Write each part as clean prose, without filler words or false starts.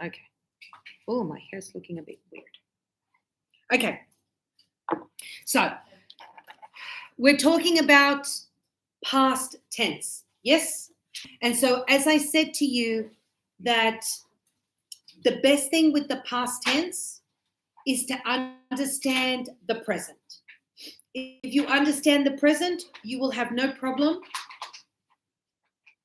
Okay. Oh, my hair's looking a bit weird. Okay. So we're talking about past tense. Yes? And so as I said to you that the best thing with the past tense is to understand the present. If you understand the present, you will have no problem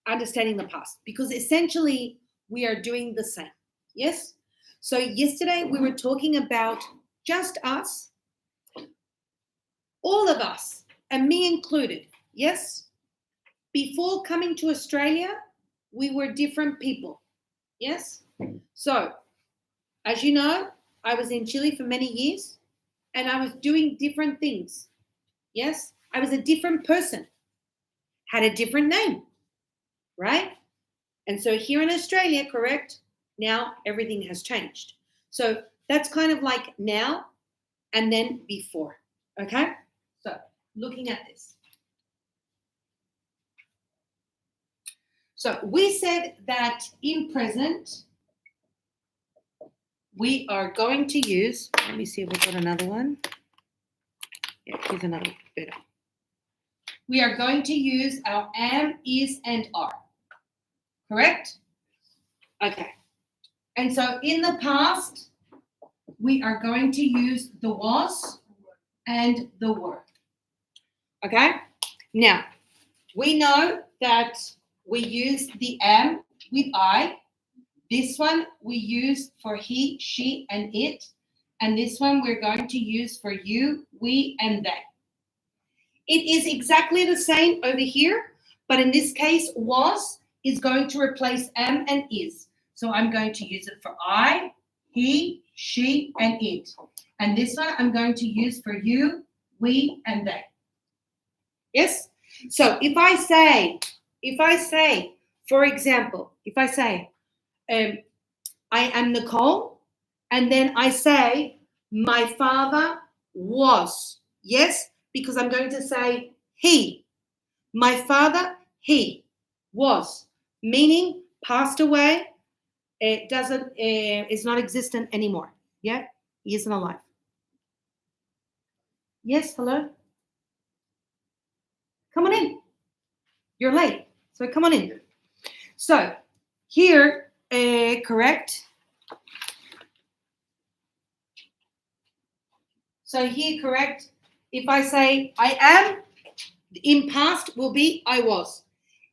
understanding the past because essentially we are doing the same. Yes? So yesterday we were talking about just us, all of us, and me included. Yes? Before coming to Australia, we were different people. Yes? So, as you know, I was in Chile for many years and I was doing different things. Yes? I was a different person, had a different name, right? And so here in Australia, correct, now everything has changed. So that's kind of like now and then before, okay? So looking at this. So we said that in present, we are going to use, let me see if we've got another one. Yeah, here's another better. We are going to use our am, is, and are. Correct? Okay. And so in the past, we are going to use the was and the were. Okay? Now, we know that we use the am with I. This one we use for he, she, and it. And this one we're going to use for you, we, and they. It is exactly the same over here, but in this case, was is going to replace am and is. So I'm going to use it for I, he, she, and it. And this one I'm going to use for you, we, and they. Yes? So if I say, for example, if I say, I am Nicole, and then I say, my father was. Yes? Because I'm going to say he. My father, he was, meaning passed away. It doesn't, is not existent anymore. Yeah? He isn't alive. Yes, hello? Come on in. You're late, so come on in. So here, correct. So here, correct. If I say I am, in past will be I was.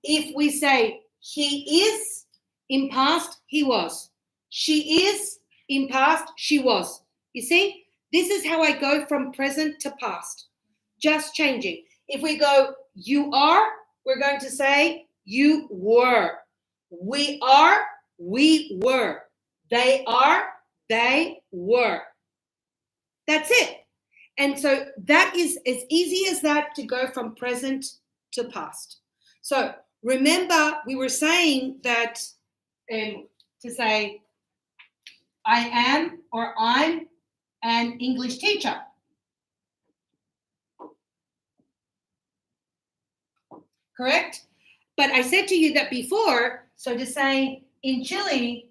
If we say he is, in past he was. She is, in past she was. You see, this is how I go from present to past, just changing. If we go you are, we're going to say you were. We are, we were. They are, they were. That's it. And so that is as easy as that to go from present to past. So remember, we were saying that to say I am or I'm an English teacher. Correct? But I said to you that before, so to say in Chile,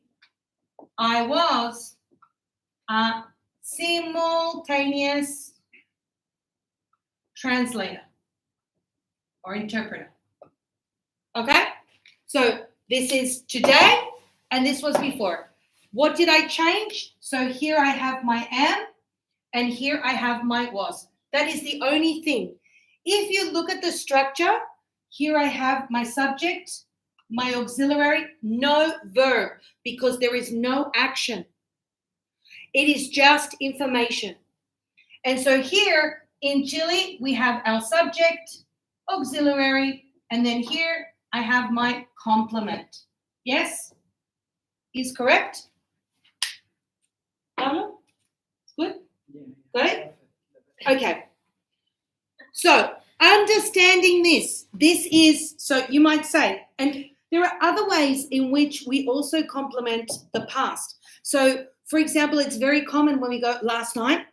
I was a simultaneous translator or interpreter. Okay? So this is today and this was before. What did I change? So here I have my am and here I have my was. That is the only thing. If you look at the structure, here I have my subject, my auxiliary, no verb because there is no action. It is just information. And so here in Chile, we have our subject, auxiliary, and then here I have my complement. Yes? Is correct? Pablo? Good? Got it? Okay. So understanding this is, so you might say, and there are other ways in which we also complement the past. So, for example, it's very common when we go last night,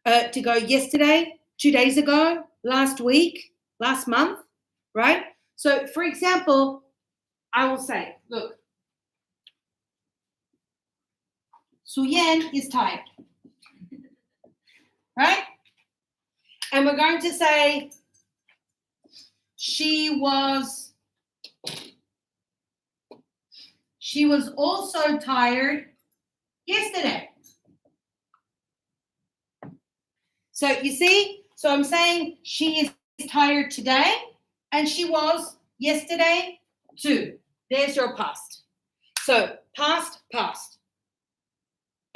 to go yesterday, 2 days ago, last week, last month, right? So, for example, I will say, look, Suyen is tired. Right? And we're going to say she was also tired yesterday. So you see, so I'm saying she is tired today and she was yesterday too. There's your past. So past, past.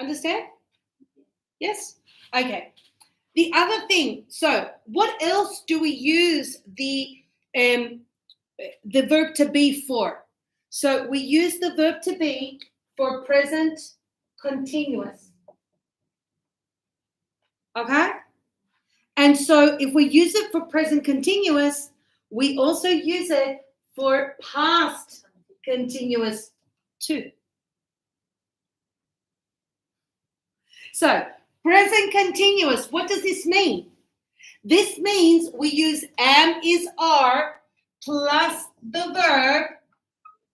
Understand? Yes? Okay. The other thing, so what else do we use the verb to be for? So we use the verb to be for present continuous. Okay? And so if we use it for present continuous, we also use it for past continuous too. So present continuous, what does this mean? This means we use am is are plus the verb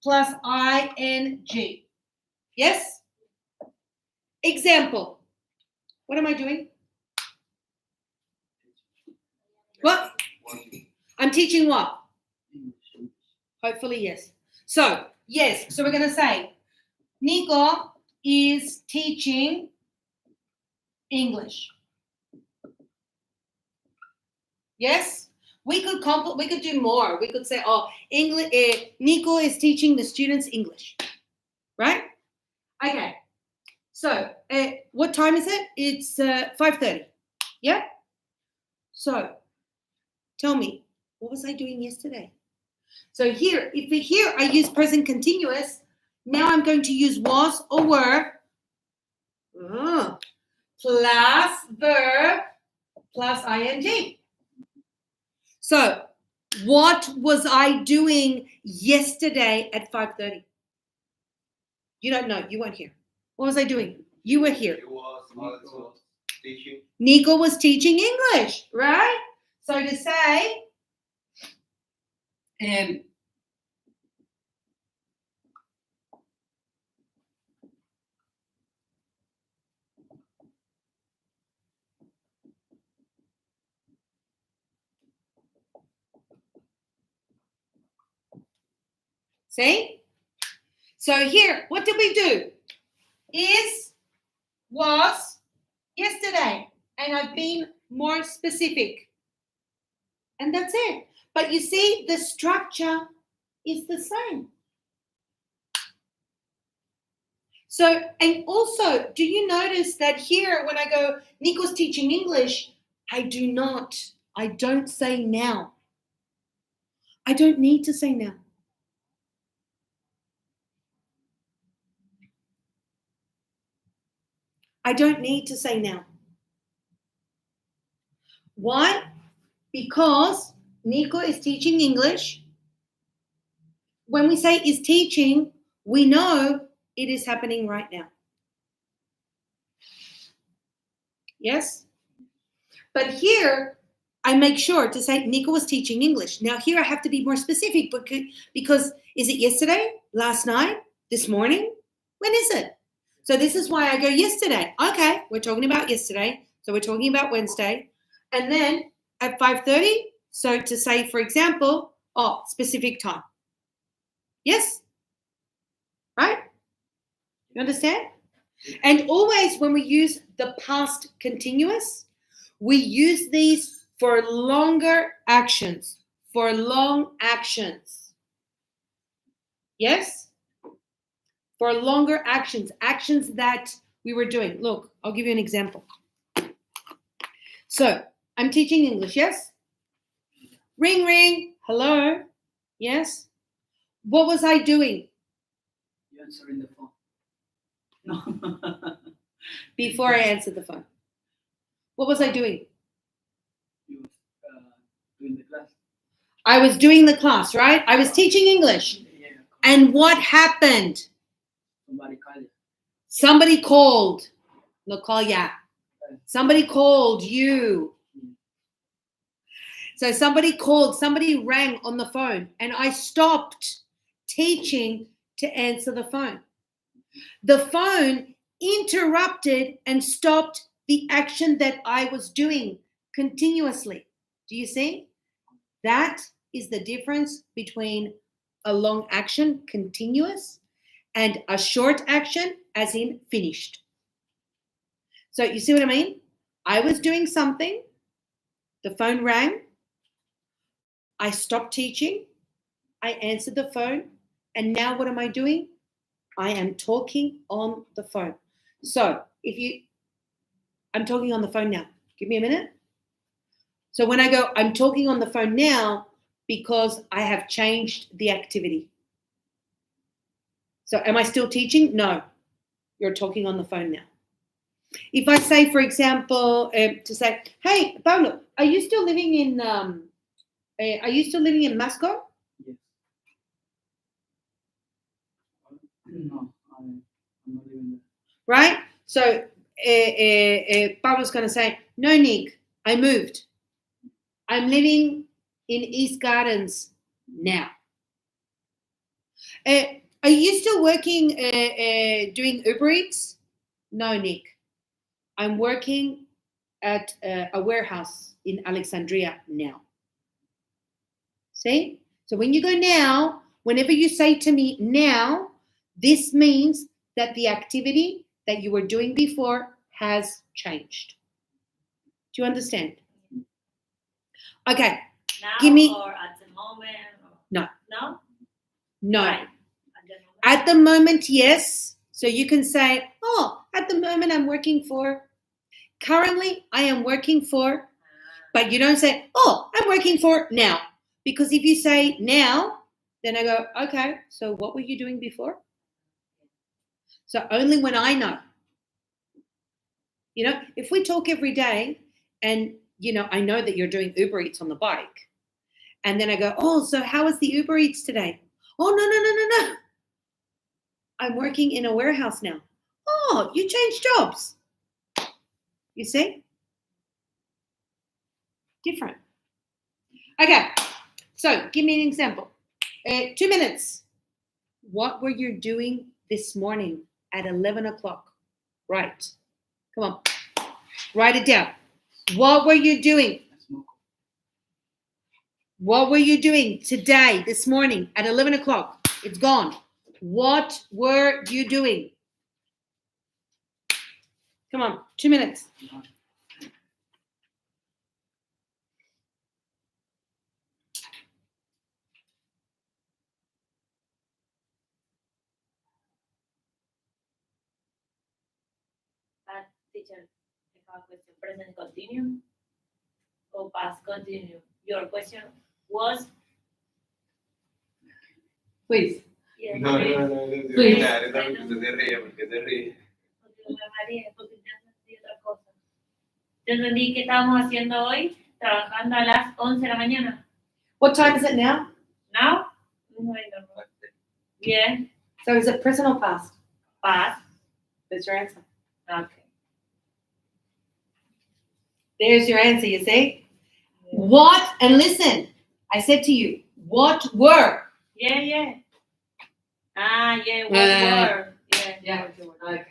plus ing. Yes? Example. What am I doing? What? I'm teaching what? Hopefully, yes. So, yes. So we're going to say, Nico is teaching English. Yes? We could do more. We could say, oh, Nico is teaching the students English. Right? Okay. So, what time is it? It's 5:30. Yeah? So, tell me, what was I doing yesterday? So here, here I use present continuous, now I'm going to use was or were plus verb plus ing. So, what was I doing yesterday at 5:30? You don't know. You weren't here. What was I doing? You were here. Nico was teaching English, right? So to say, see? So here, what did we do? Is, was, yesterday. And I've been more specific. And that's it. But you see, the structure is the same. So, and also, do you notice that here when I go, Nico's teaching English, I don't say now. I don't need to say now. I don't need to say now. Why? Because Nico is teaching English. When we say is teaching, we know it is happening right now. Yes? But here, I make sure to say Nico was teaching English. Now here I have to be more specific because is it yesterday, last night, this morning? When is it? So this is why I go yesterday. Okay, we're talking about yesterday. So we're talking about Wednesday. And then at 5:30, so to say, for example, specific time. Yes? Right? You understand? And always when we use the past continuous, we use these for longer actions, for long actions. Yes? For longer actions, actions that we were doing. Look, I'll give you an example. So, I'm teaching English, yes? Ring, ring. Hello? Yes? What was I doing? You're answering the phone. No. Before I answered the phone. What was I doing? You were doing the class. I was doing the class, right? I was teaching English. Yeah. And what happened? Somebody called. No call, yeah. Somebody called you. So somebody called, somebody rang on the phone, and I stopped teaching to answer the phone. The phone interrupted and stopped the action that I was doing continuously. Do you see? That is the difference between a long action, continuous, and a short action, as in finished. So you see what I mean? I was doing something, the phone rang, I stopped teaching, I answered the phone, and now what am I doing? I am talking on the phone. So I'm talking on the phone now. Give me a minute. So when I go, I'm talking on the phone now because I have changed the activity. So am I still teaching? No. You're talking on the phone now. If I say, for example, to say, hey, Pablo, are you still living in Masco? Yes. No, I'm not living there. Right? So Pablo's going to say, no, Nick, I moved. I'm living in East Gardens now. Are you still working doing Uber Eats? No, Nick. I'm working at a warehouse in Alexandria now. See? So when you go now, whenever you say to me now, this means that the activity that you were doing before has changed. Do you understand? Okay. Now Give me- or at the moment? Or... No. No? No. Right. At the moment, yes. So you can say, oh, at the moment I'm working for. Currently, I am working for. But you don't say, oh, I'm working for now. Because if you say now, then I go, okay, so what were you doing before? So only when I know. You know, if we talk every day and, you know, I know that you're doing Uber Eats on the bike. And then I go, oh, so how was the Uber Eats today? Oh, no. I'm working in a warehouse now. Oh, you changed jobs. You see? Different. Okay, so give me an example. 2 minutes. What were you doing this morning at 11 o'clock? Right. Come on. Write it down. What were you doing? I smoke. What were you doing today, this morning at 11 o'clock? It's gone. What were you doing? Come on, 2 minutes. No. Teacher, I have a question. Present continue or past continue? Your question was? Please. Yes, No, please. porque se ríe, porque se ríe. Porque me mareé, porque ya entendí otra cosa. Yo entendí que estábamos haciendo hoy, trabajando a las 11 de la mañana. What time is it now? Now? No, I don't know. Yeah, So is it present or past? past. That's your answer. Okay. There's your answer, you see? What, and listen, I said to you, what were? Yeah. Ah, yeah, what Yeah. were? Yeah. What were. Okay.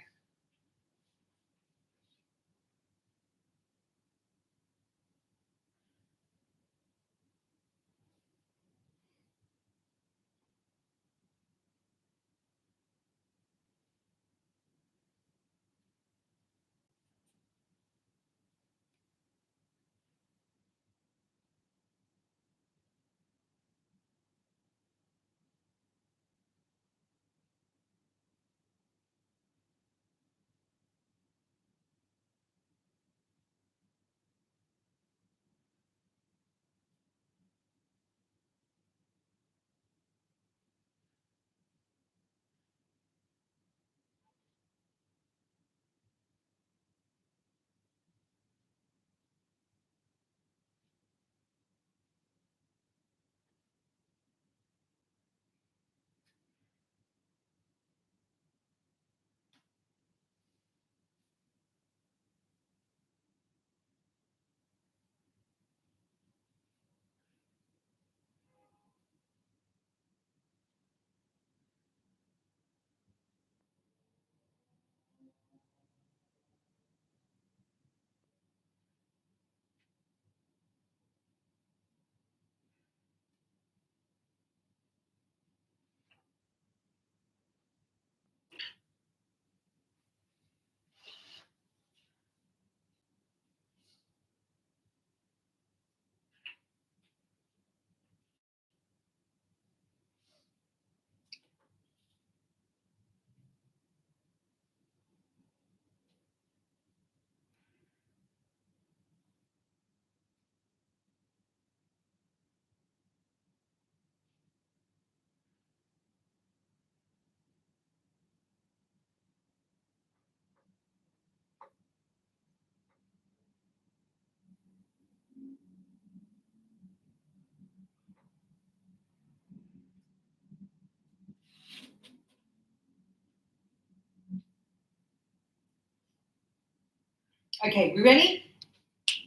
Okay, we ready?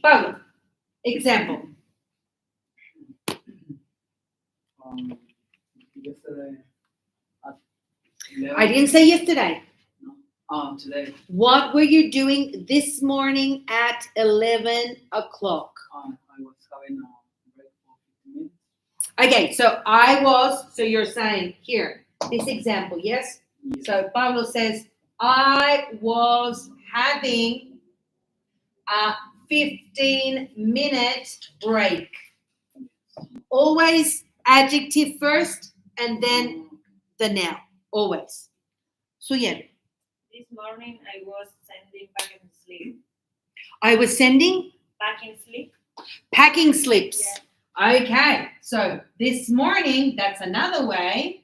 Pablo, example. Yesterday at 11. I didn't say yesterday. Today. What were you doing this morning at 11 o'clock? I was having a break for 15 minutes. Okay, so you're saying here, this example, yes? Yes. So Pablo says, I was having a 15-minute break. Always adjective first and then the noun, always. Suyen, This morning I was sending back in sleep. I was sending Back in sleep? packing slips. Yeah. Okay, so this morning, that's another way.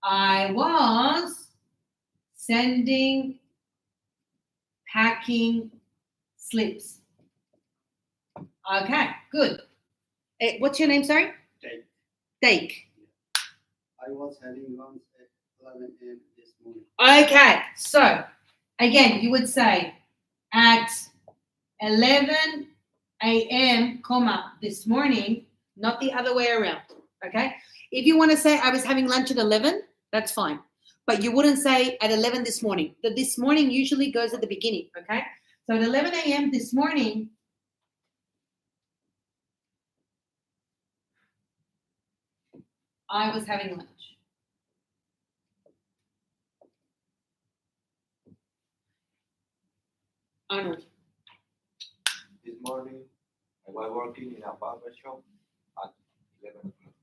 I was sending packing slips. Okay, good. What's your name, sorry? Date. Dake. I was having lunch at 11 a.m. this morning. Okay, so again, you would say at 11 a.m., comma, this morning, not the other way around, okay? If you want to say I was having lunch at 11, that's fine. But you wouldn't say at 11 this morning. The this morning usually goes at the beginning, okay? So at 11 a.m. this morning, I was having lunch. Arnold. This morning, I was working in a barber shop at 11 o'clock.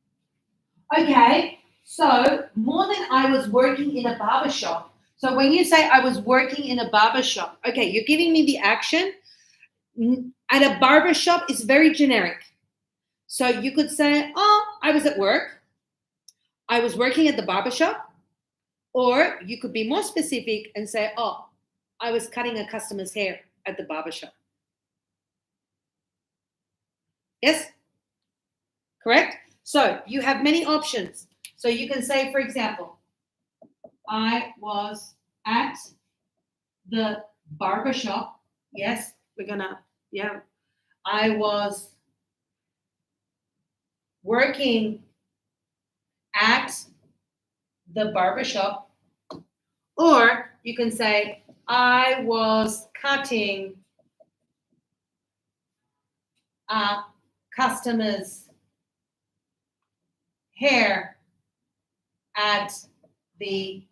Okay, so more than I was working in a barber shop. So when you say I was working in a barber shop, okay, you're giving me the action. At a barber shop is very generic. So you could say, oh, I was at work. I was working at the barber shop. Or you could be more specific and say, oh, I was cutting a customer's hair at the barber shop. Yes? Correct? So you have many options. So you can say, for example, I was at the barber shop. Yes, I was working at the barber shop. Or you can say, I was cutting a customer's hair at the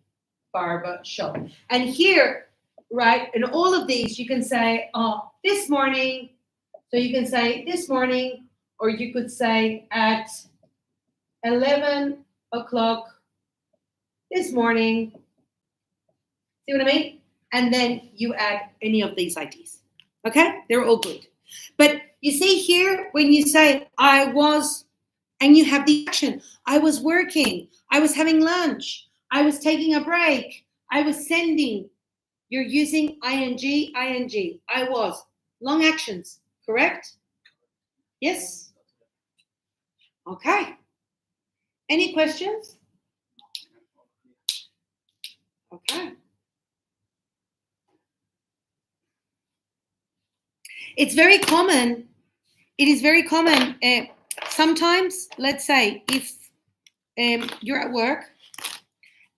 barber shop. And here, right, in all of these, you can say, oh, this morning. So you can say this morning, or you could say at 11 o'clock this morning. See what I mean? And then you add any of these IDs. Okay? They're all good. But you see here, when you say I was, and you have the action, I was working, I was having lunch, I was taking a break, I was sending. You're using ing, I was. Long actions, correct? Yes? Okay. Any questions? Okay. It's very common. It is very common. Sometimes, let's say, if you're at work,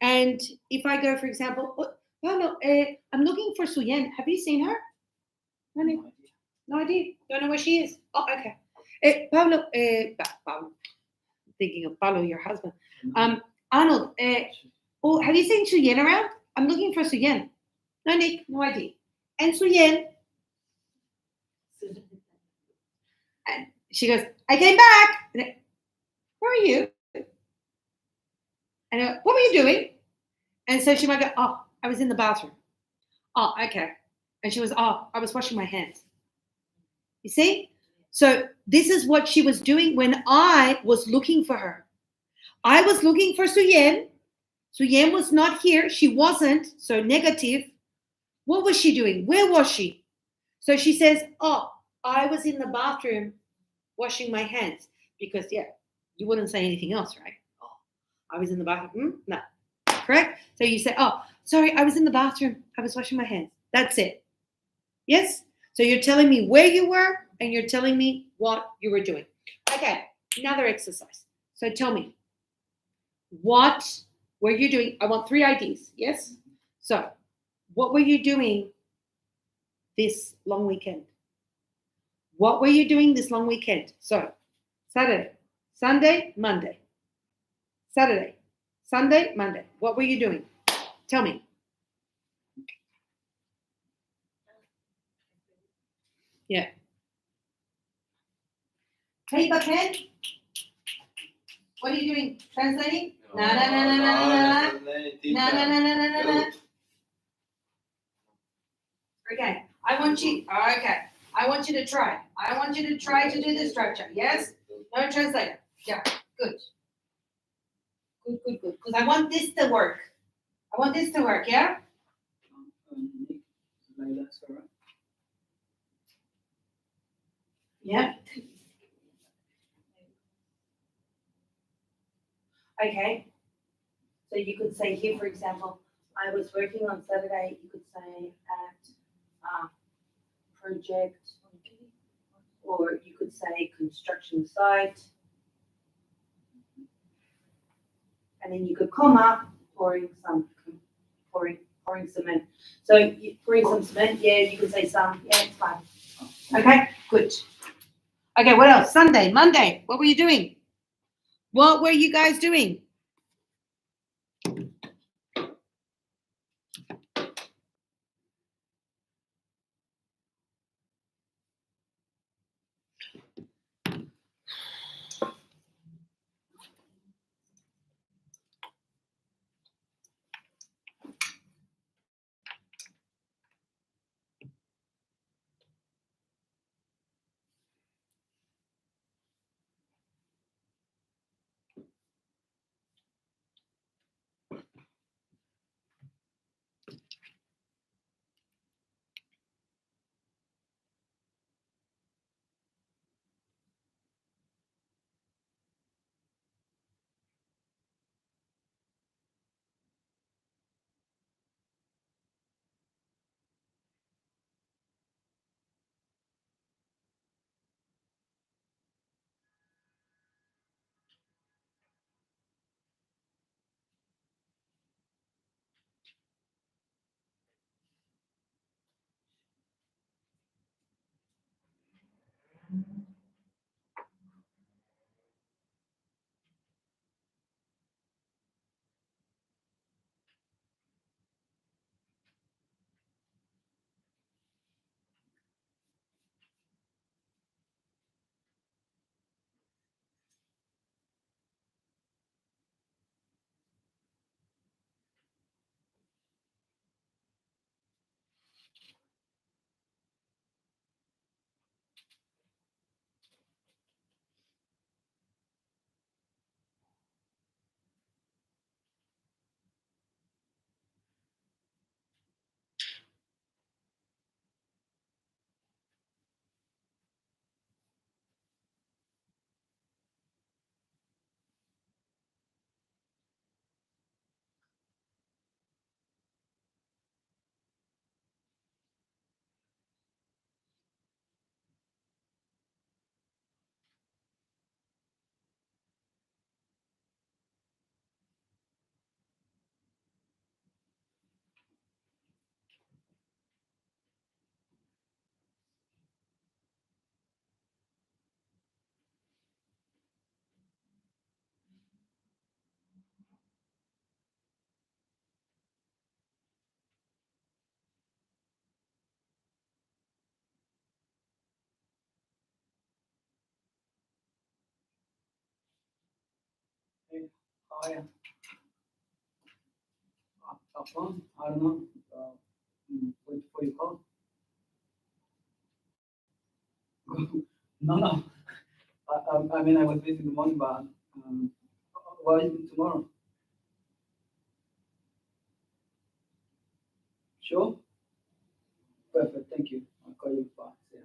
and if I go, for example, Pablo, I'm looking for Suyen. Have you seen her? No idea. Don't know where she is. Oh, okay. Pablo, Pablo. Thinking of Pablo, your husband. Arnold, have you seen Suyen around? I'm looking for Suyen. No, Nick, no idea. And Suyen, and she goes, I came back. And where are you? And I go, what were you doing? And so she might go, oh, I was in the bathroom. Oh, okay. And she was, oh, I was washing my hands. You see? So this is what she was doing when I was looking for her. I was looking for Suyen. Suyen was not here. She wasn't. So negative. What was she doing? Where was she? So she says, oh, I was in the bathroom washing my hands. Because, yeah, you wouldn't say anything else, right? Oh, I was in the bathroom. No. Correct? So you say, oh, sorry, I was in the bathroom. I was washing my hands. That's it. Yes? So you're telling me where you were and you're telling me what you were doing. Okay, another exercise. So tell me, what were you doing? I want 3 IDs. Yes? So, what were you doing this long weekend? What were you doing this long weekend? So, Saturday, Sunday, Monday. Saturday, Sunday, Monday. What were you doing? Tell me. Yeah. Paper pen? What are you doing? Translating? No. Okay. I want you to try. I want you to try to do the structure. Yes? No translator. Yeah. Good. Good. Because I want this to work. Yeah? Nick, Laila, Sarah. Yeah. Okay. So you could say here, for example, I was working on Saturday. You could say at project, or you could say construction site, and then you could comma pouring cement. So pouring some cement. Yeah, you could say some. Yeah, it's fine. Okay, good. Okay, what else? Sunday, Monday. What were you doing? What were you guys doing? Hey, hi. Afwan, I don't know. What you call? No. I mean, I was busy in the morning, but what is it tomorrow? Sure. Perfect. Thank you. I'll call you back. Yeah.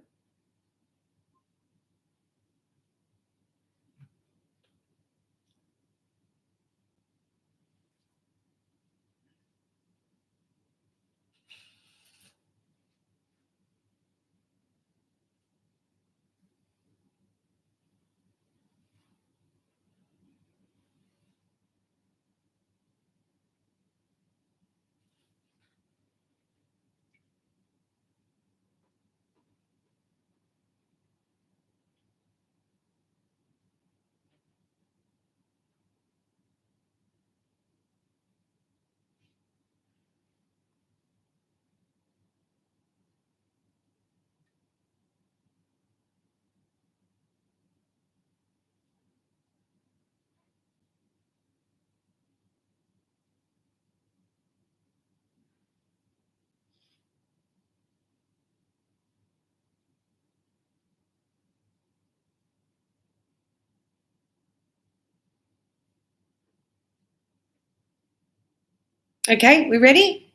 Okay, we ready?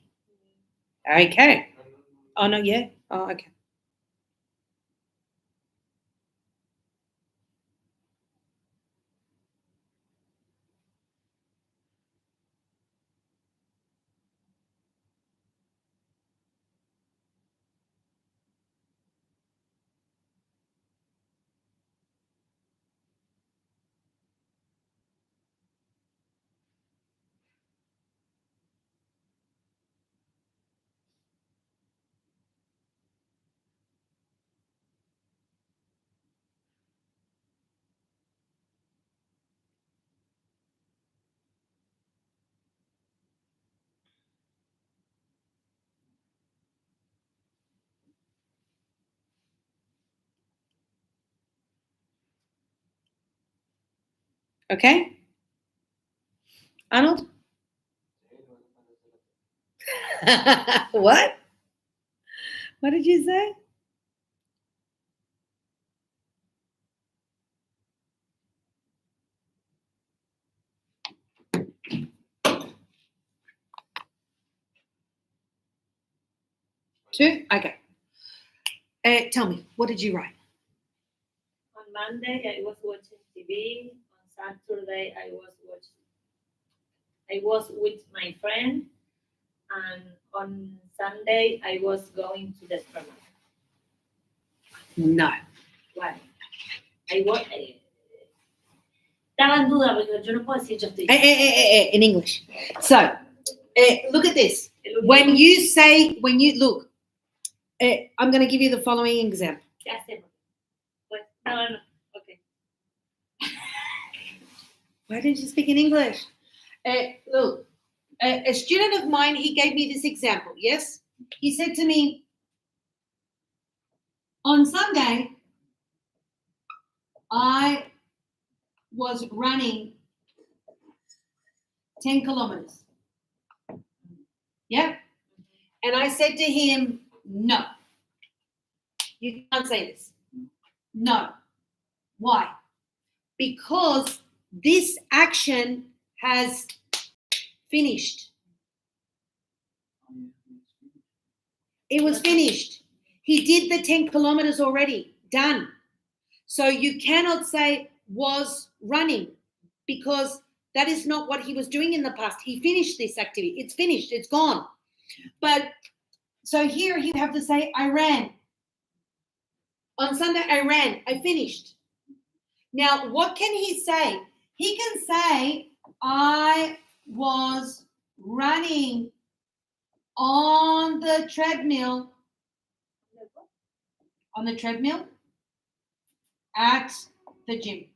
Okay. Oh, not yet? Oh, okay. Okay? Arnold? What? What did you say? Two? Okay. Tell me, what did you write? On Monday, I was watching TV. On Saturday, I was with my friend, and on Sunday, I was going to the supermarket. No. Why? Estaba en duda porque yo no puedo decir yo estoy. In English. So, look at this. When you look, I'm going to give you the following example. ¿Qué hacemos? Pues, no. Okay. Why didn't you speak in English? Look, a student of mine, he gave me this example, yes? He said to me, on Sunday, I was running 10 kilometers. Yeah? And I said to him, no, you can't say this. No. Why? Because this action has finished. It was finished. He did the 10 kilometers already. Done. So you cannot say was running because that is not what he was doing in the past. He finished this activity. It's finished. It's gone. But so here you have to say, I ran. On Sunday, I ran. I finished. Now, what can he say? He can say, I was running on the treadmill. On the treadmill at the gym.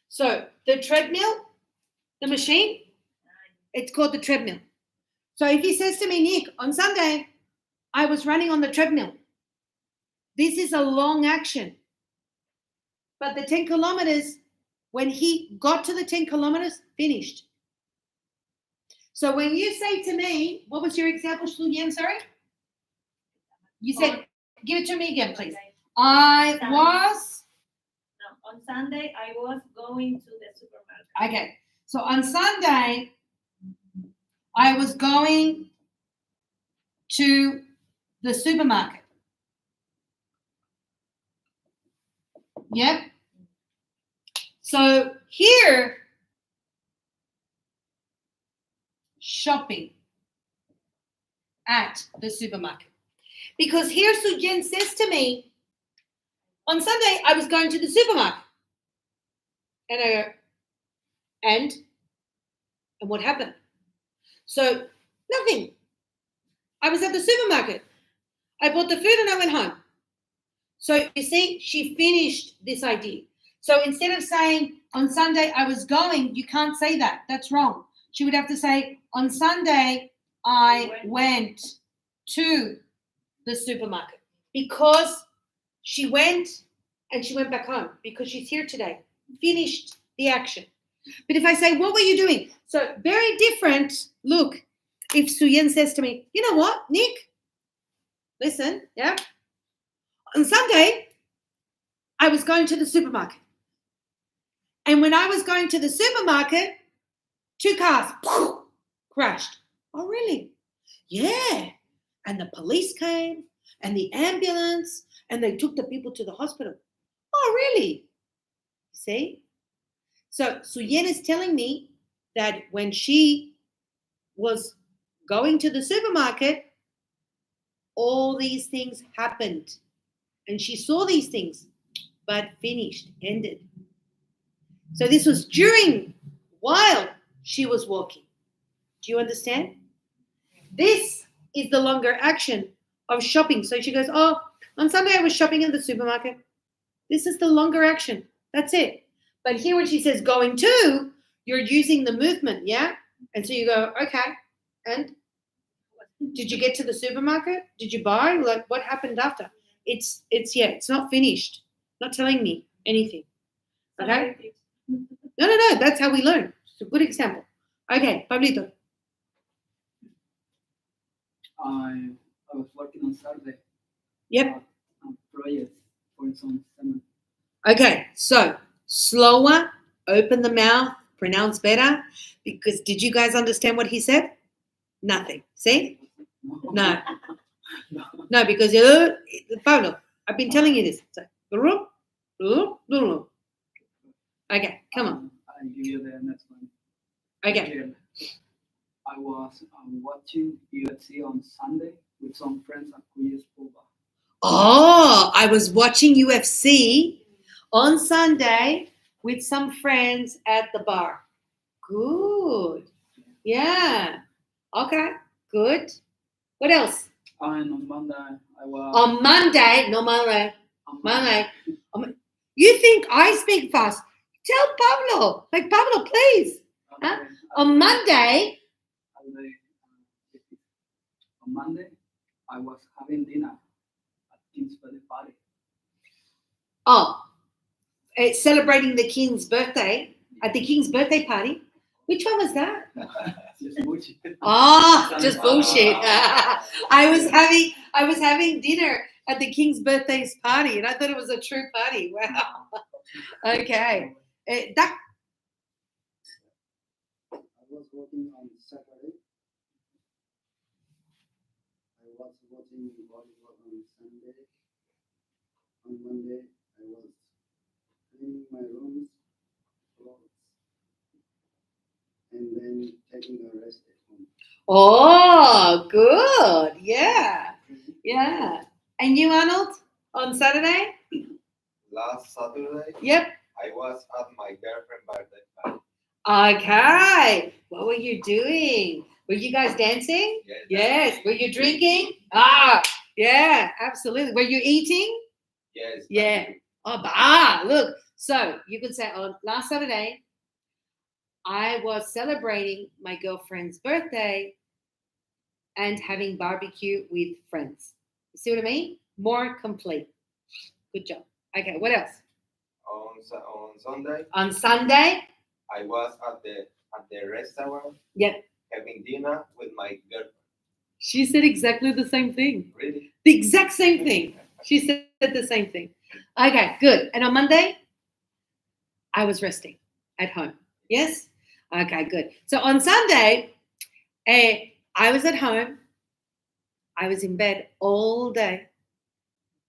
So the treadmill, the machine, it's called the treadmill. So if he says to me, Nick, on Sunday, I was running on the treadmill. This is a long action. But the 10 kilometers, when he got to the 10 kilometers, finished. So when you say to me, what was your example, Shluyen, sorry? You said, give it to me again, please. I was? No, on Sunday, I was going to the supermarket. Okay. So on Sunday, I was going to the supermarket. Yep. So here, shopping at the supermarket. Because here Sujen says to me, on Sunday, I was going to the supermarket. And I go, and what happened? So nothing. I was at the supermarket. I bought the food and I went home. So you see, she finished this idea. So instead of saying on Sunday I was going, you can't say that. That's wrong. She would have to say on Sunday I went to the supermarket because she went and she went back home because she's here today. Finished the action. But if I say, what were you doing? So very different. Look, if Suyen says to me, you know what, Nick? Listen, yeah? On Sunday, I was going to the supermarket. And when I was going to the supermarket 2 cars crashed. Oh, really? Yeah. And the police came and the ambulance and they took the people to the hospital. Oh, really? See? So Suyen is telling me that when she was going to the supermarket, all these things happened. And she saw these things, but finished, ended. So this was while she was walking. Do you understand? This is the longer action of shopping. So she goes, oh, on Sunday I was shopping in the supermarket. This is the longer action. That's it. But here when she says going to, you're using the movement, yeah? And so you go, okay, and did you get to the supermarket? Did you buy? Like, what happened after? It's not finished. Not telling me anything. Okay? No. That's how we learn. It's a good example. Okay, Pablito. I was working on Saturday. Yep. On projects for some summer. Okay, so slower, open the mouth, pronounce better. Because did you guys understand what he said? Nothing. See? No. No, because Pablo, I've been telling you this. So, okay, come on. I'll give you the next one. Okay. I was watching UFC on Sunday with some friends at Cuyes Boulevard. Oh, I was watching UFC on Sunday with some friends at the bar. Good. Yeah. Okay, good. What else? And on Monday, I was... On Monday, no Monday. Monday. You think I speak fast? Tell Pablo. Like, Pablo, please. Huh? On Monday. On Monday, I was having dinner at King's birthday party. Oh, celebrating the king's birthday at the king's birthday party. Which one was that? Just bullshit. Oh, just bullshit. I was having dinner at the king's birthday party, and I thought it was a true party. Wow. Okay. That. I was working on Saturday. I was watching volleyball on Sunday. On Monday, I was cleaning my rooms, clothes, and then taking a rest at home. Oh, good. Yeah. Yeah. And you, Arnold, on Saturday? Last Saturday, Yep. I was at my girlfriend's birthday party. Okay. What were you doing? Were you guys dancing? Yes. Were you drinking? Yeah, absolutely. Were you eating? Yes. Yeah. Look. So you could say on last Saturday, I was celebrating my girlfriend's birthday and having barbecue with friends. You see what I mean? More complete. Good job. Okay, what else? On Sunday, On Sunday? I was at the restaurant. Yep. Having dinner with my girlfriend. She said exactly the same thing. Really? The exact same thing. She said the same thing. Okay, good. And on Monday, I was resting at home. Yes? Okay, good. So on Sunday, I was at home. I was in bed all day,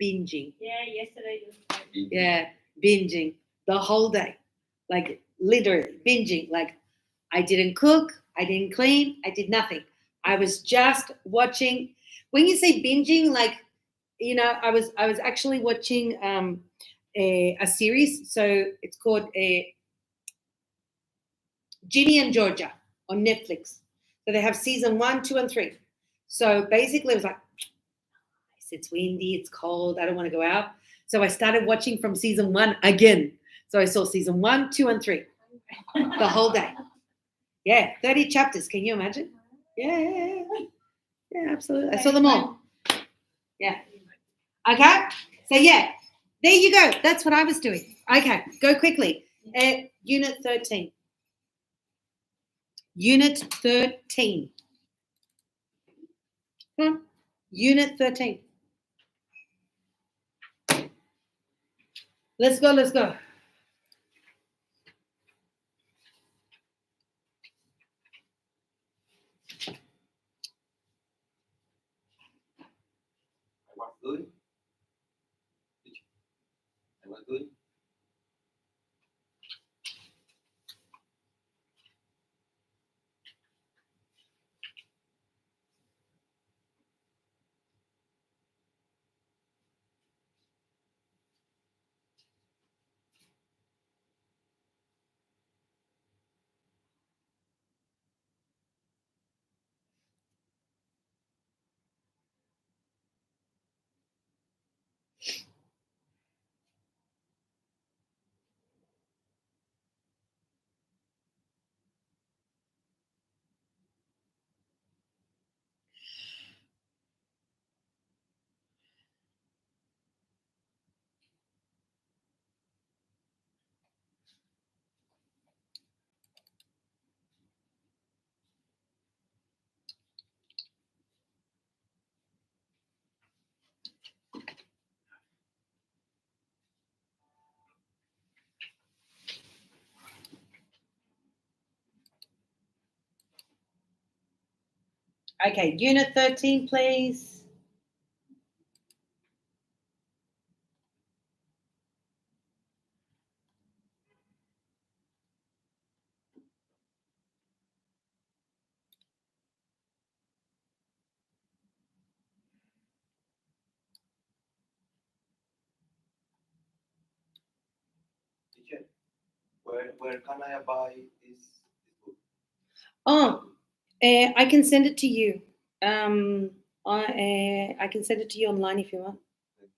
binging. Yeah, yesterday. Yeah, binging the whole day. Like literally binging. Like I didn't cook, I didn't clean, I did nothing. I was just watching. When you say binging, like, you know, I was actually watching a series. So it's called Ginny and Georgia on Netflix. So they have season 1, 2, and 3. So basically it was like, it's windy, it's cold, I don't want to go out. So I started watching from season 1 again. So I saw season 1, 2, and 3 the whole day. Yeah, 30 chapters. Can you imagine? Yeah, absolutely. I saw them all. Yeah. Okay. So yeah, there you go. That's what I was doing. Okay, go quickly. Unit 13. Unit 13. Come on. Unit 13. Let's go. Good? Teacher, I was good? Okay, unit 13, please. Teacher, where can I buy this book? Oh, I can send it to you. I can send it to you online if you want. Thank you.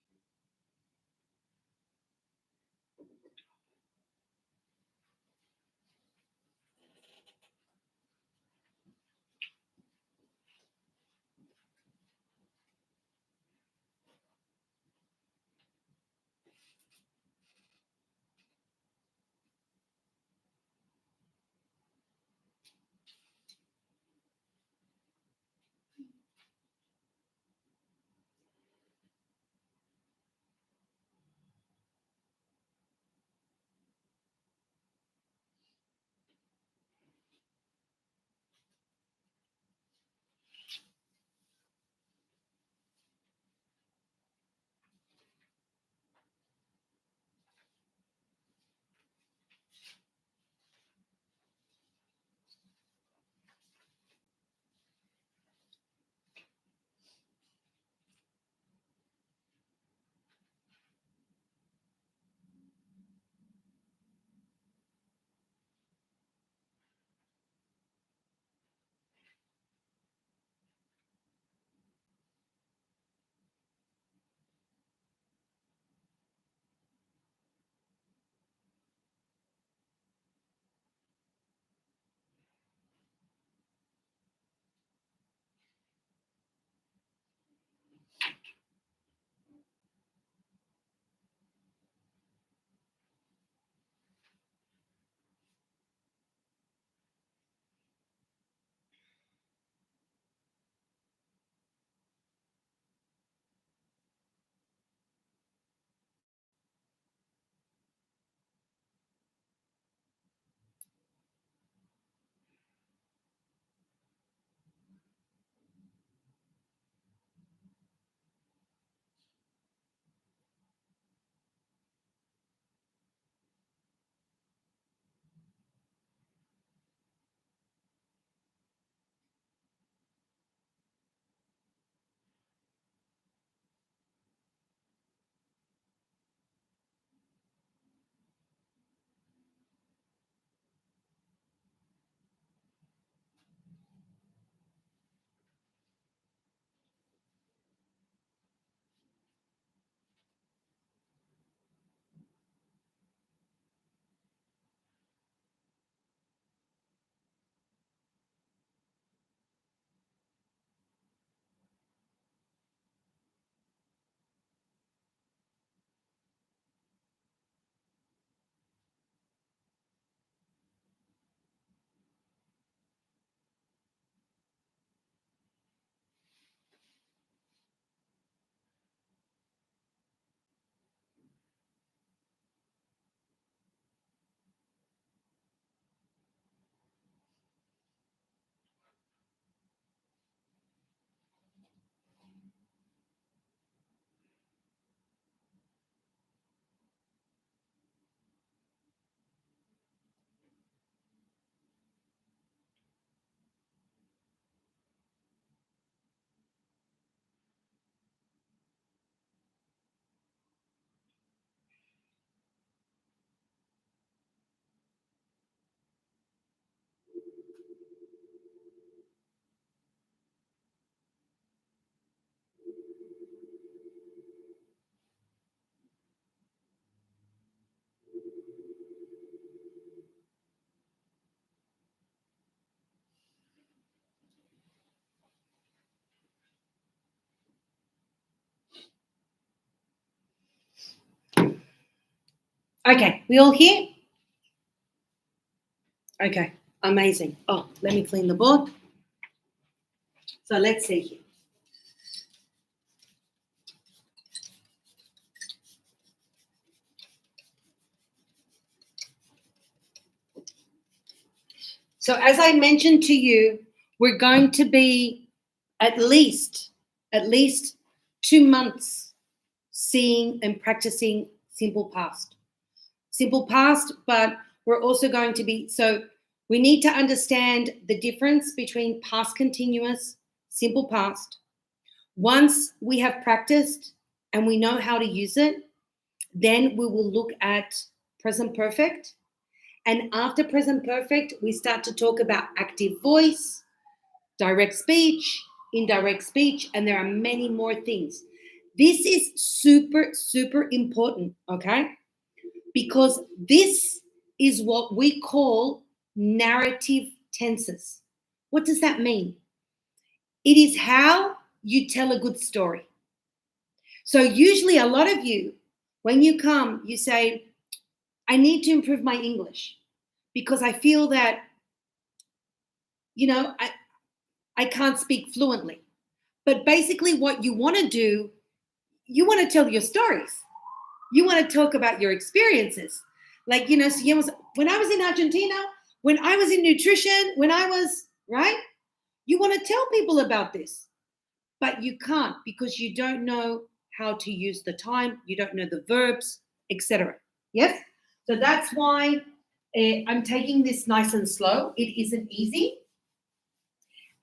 Okay, we all here? Okay, amazing. Oh, let me clean the board. So let's see here. So as I mentioned to you, we're going to be at least 2 months seeing and practicing simple past. Simple past, but we're also going to be, so we need to understand the difference between past continuous, simple past. Once we have practiced and we know how to use it, then we will look at present perfect. And after present perfect, we start to talk about active voice, direct speech, indirect speech, and there are many more things. This is super, super important, okay? Because this is what we call narrative tenses. What does that mean? It is how you tell a good story. So usually a lot of you, when you come, you say, I need to improve my English because I feel that, I can't speak fluently. But basically what you want to do, you want to tell your stories. You want to talk about your experiences. Like, when I was in Argentina, when I was in nutrition, right? You want to tell people about this, but you can't because you don't know how to use the time. You don't know the verbs, etc. Yes? So that's why I'm taking this nice and slow. It isn't easy.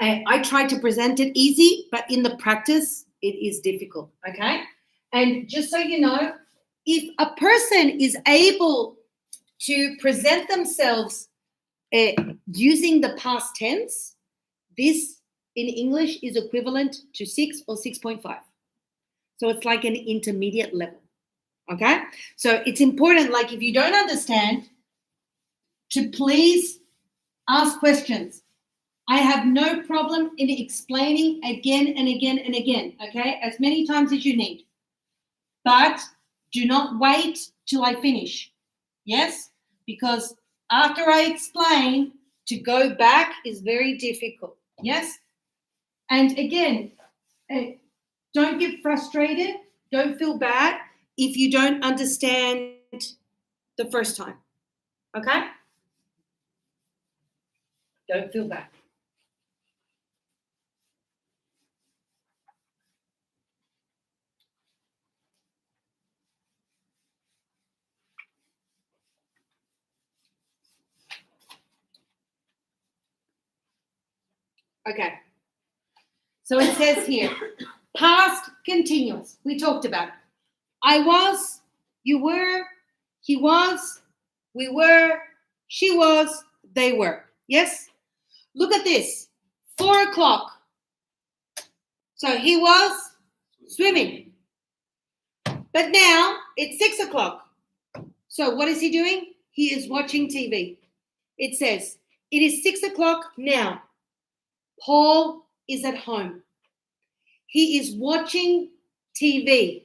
I try to present it easy, but in the practice, it is difficult, okay? And just so you know, if a person is able to present themselves using the past tense, this in English is equivalent to 6 or 6.5. So it's like an intermediate level, okay? So it's important, like if you don't understand, to please ask questions. I have no problem in explaining again and again and again, okay? As many times as you need. But do not wait till I finish, yes? Because after I explain, to go back is very difficult, yes? And again, don't get frustrated. Don't feel bad if you don't understand the first time, okay? Don't feel bad. Okay. So it says here, past continuous. We talked about it. I was, you were, he was, we were, she was, they were. Yes? Look at this. 4 o'clock. So he was swimming. But now it's 6 o'clock. So what is he doing? He is watching TV. It says, it is 6 o'clock now. Paul is at home. He is watching TV.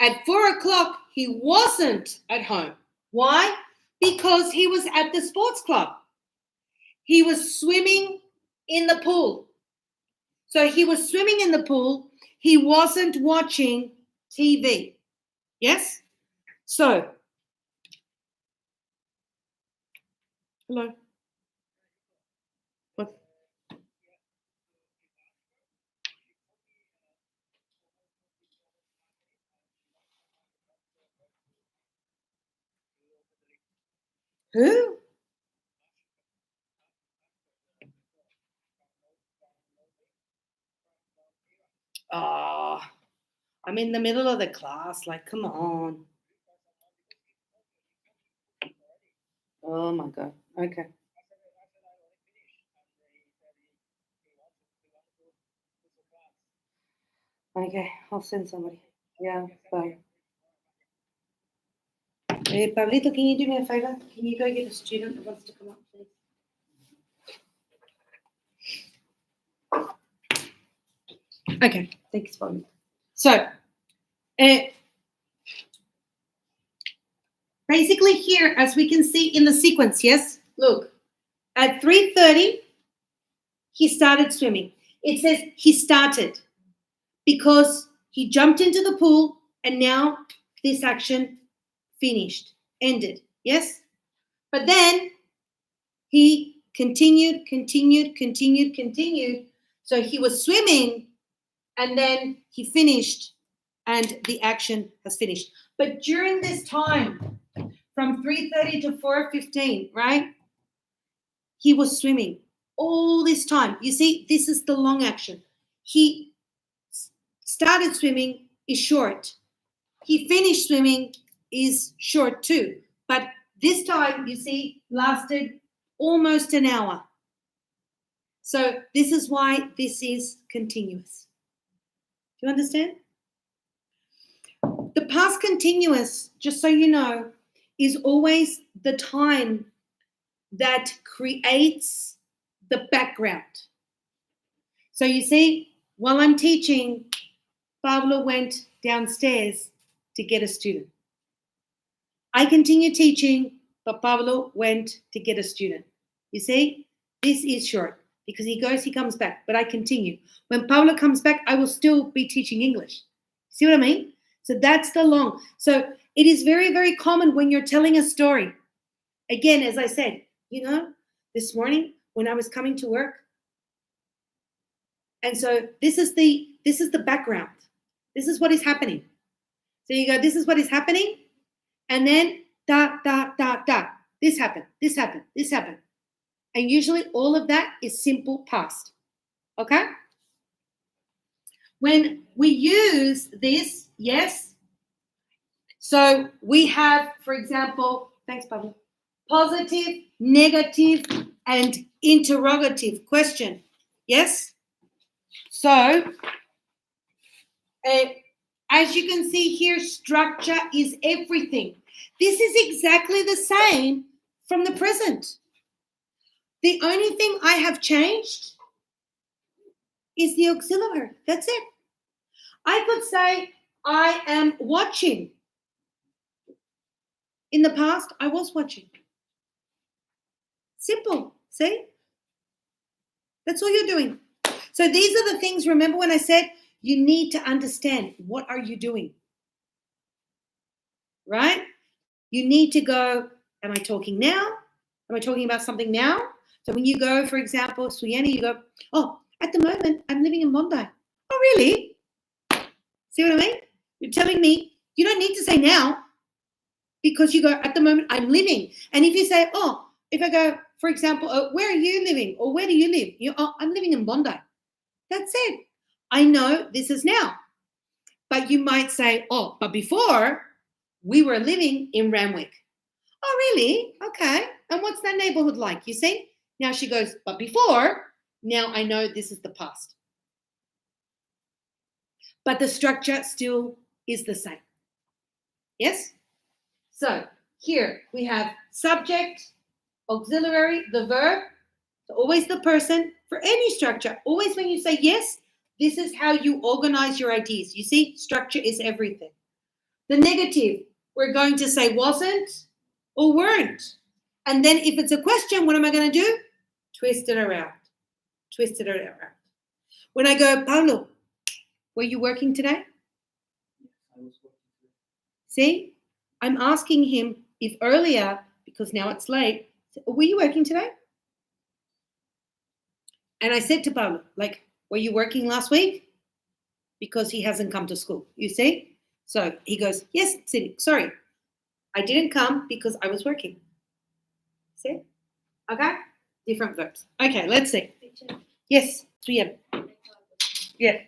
At 4 o'clock, he wasn't at home. Why? Because he was at the sports club. He was swimming in the pool. So he was swimming in the pool. He wasn't watching TV. Yes? So, hello. What? Who? Oh, I'm in the middle of the class. Like, come on. Oh my God. Okay. Okay, I'll send somebody. Yeah, bye. Pablito, can you do me a favor? Can you go get a student that wants to come up, please? Okay, thanks, Pablito. So, Basically here, as we can see in the sequence, yes? Look, at 3:30, he started swimming. It says he started because he jumped into the pool and now this action finished, ended, yes? But then he continued. So he was swimming and then he finished and the action has finished. But during this time, from 3:30 to 4:15, right? He was swimming all this time. You see, this is the long action. He started swimming is short. He finished swimming is short too. But this time, you see, lasted almost an hour. So this is why this is continuous. Do you understand? The past continuous, just so you know, is always the time that creates the background. So you see, while I'm teaching, Pablo went downstairs to get a student. I continue teaching, but Pablo went to get a student. You see, this is short because he goes, he comes back, but I continue. When Pablo comes back, I will still be teaching English. See what I mean? So that's the long. So it is very, very common when you're telling a story. Again, as I said, you know, this morning when I was coming to work, and so this is the background. This is what is happening. So you go, this is what is happening, and then da. This happened. And usually all of that is simple past. Okay? When we use this, yes. So we have, for example, thanks, Pablo, positive, negative, and interrogative question. Yes? So, as you can see here, structure is everything. This is exactly the same from the present. The only thing I have changed is the auxiliary. That's it. I could say, I am watching. In the past, I was watching. Simple. See? That's all you're doing. So these are the things, remember when I said, you need to understand, what are you doing? Right? You need to go, am I talking now? Am I talking about something now? So when you go, for example, Suyeni, you go, oh, at the moment, I'm living in Bondi. Oh, really? See what I mean? You're telling me, you don't need to say now, because you go, at the moment, I'm living. And if you say, oh, if I go, for example, where are you living? Or where do you live? Oh, I'm living in Bondi. That's it. I know this is now. But you might say, oh, but before, we were living in Ramwick. Oh, really? Okay. And what's that neighborhood like? You see? Now she goes, but before, now I know this is the past. But the structure still is the same. Yes? So here we have subject, auxiliary, the verb, so always the person. For any structure, always when you say yes, this is how you organize your ideas. You see, structure is everything. The negative, we're going to say wasn't or weren't. And then if it's a question, what am I going to do? Twist it around. Twist it around. When I go, Pablo, were you working today? I was working today. See, I'm asking him if earlier, because now it's late, were you working today? And I said to Pablo, like, were you working last week? Because he hasn't come to school, you see? So he goes, yes, Cindy, sorry. I didn't come because I was working. See? Okay? Different verbs. Okay, let's see. Teacher, Yes, Suyem. Yeah.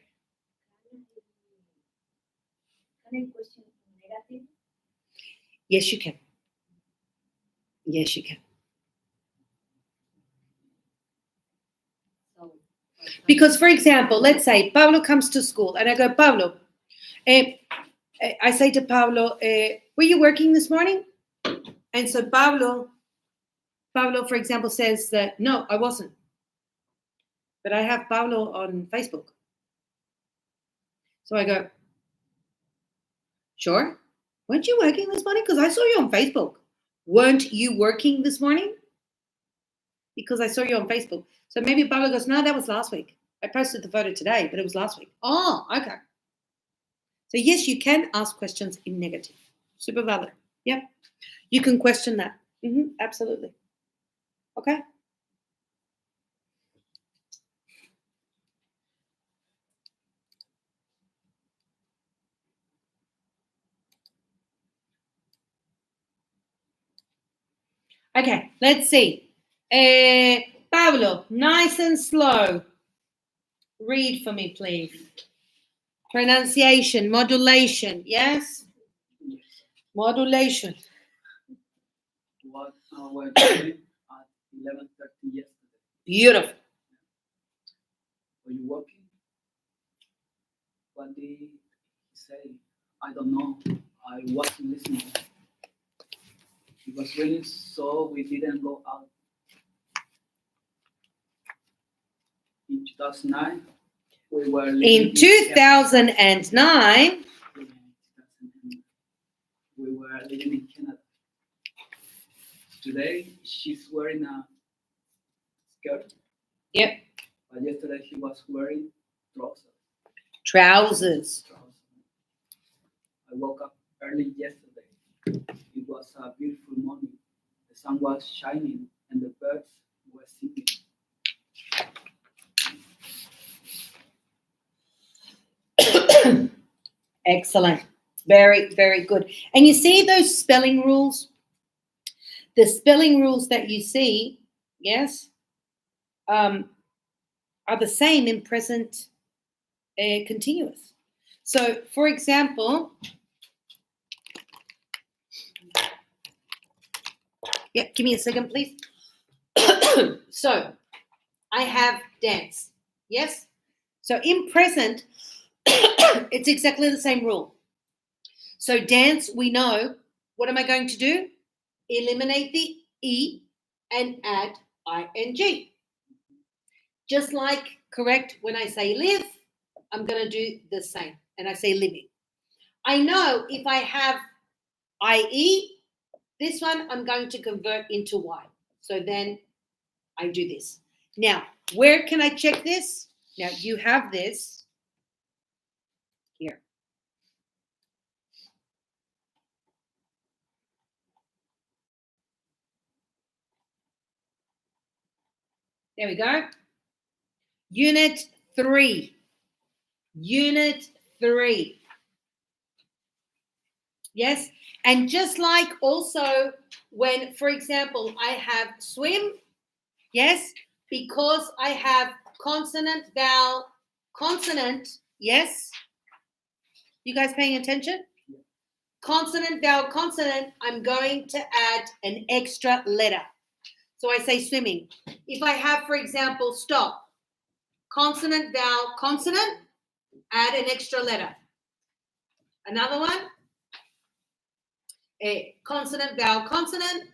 can I question negative? Yes, you can. Yes, you can. So, Because, for example, let's say Pablo comes to school and I go, Pablo, I say to Pablo, were you working this morning? And so Pablo, for example, says that, no, I wasn't. But I have Pablo on Facebook. So I go, sure. Weren't you working this morning? Because I saw you on Facebook. Weren't you working this morning? Because I saw you on Facebook. So maybe Pablo goes, no, that was last week. I posted the photo today, but it was last week. Oh, okay. So yes, you can ask questions in negative. Super valid. Yep. You can question that. Absolutely. Okay. Okay, let's see. Pablo, nice and slow. Read for me, please. Pronunciation, modulation, yes? Yes. Modulation. What were doing at 11:30 yesterday? Beautiful. Were you working? What did he say? I don't know. I wasn't listening. It was raining, so we didn't go out. In 2009, we were living In 2009, we were living in Canada. Today, she's wearing a skirt. Yep. But yesterday, she was wearing trousers. trousers. I woke up early yesterday. It was a beautiful morning. The sun was shining and the birds were singing. Excellent. Very, very good. And you see those spelling rules? The spelling rules that you see, yes, are the same in present continuous. So, for example, yeah, give me a second, please. So, I have dance, yes? So, in present, it's exactly the same rule. So, dance, we know, what am I going to do? Eliminate the E and add ing. Just like, correct, when I say live, I'm going to do the same. And I say living. I know if I have IE, this one I'm going to convert into Y. So then I do this. Now, where can I check this? Now, you have this here. There we go. Unit 3. Unit 3. Yes? And just like also when, for example, I have swim, yes? Because I have consonant, vowel, consonant, yes? You guys paying attention? Consonant, vowel, consonant, I'm going to add an extra letter. So I say swimming. If I have, for example, stop, consonant, vowel, consonant, add an extra letter. Another one, a consonant, vowel, consonant,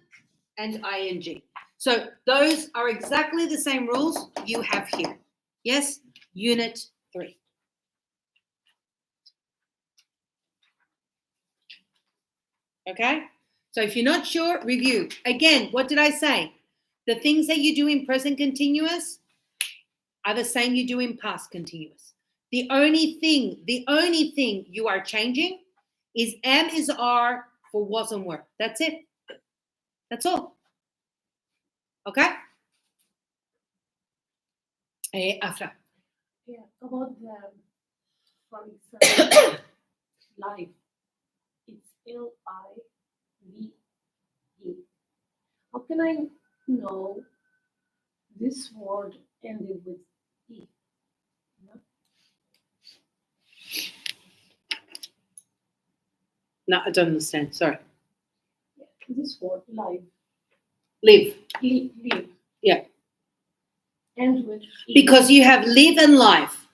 and ing. So those are exactly the same rules you have here. Yes, unit 3. Okay, so if you're not sure, review. Again, what did I say? The things that you do in present continuous are the same you do in past continuous. The only thing you are changing is am is are for was and were. That's it. That's all. Okay? Afra. Yeah, about the, for example, life. It's L-I-V-E. How can I know this word ended with E? No, I don't understand. Sorry. Yeah, this word, life. Live. Live. Yeah. End with E. Because you have live and life.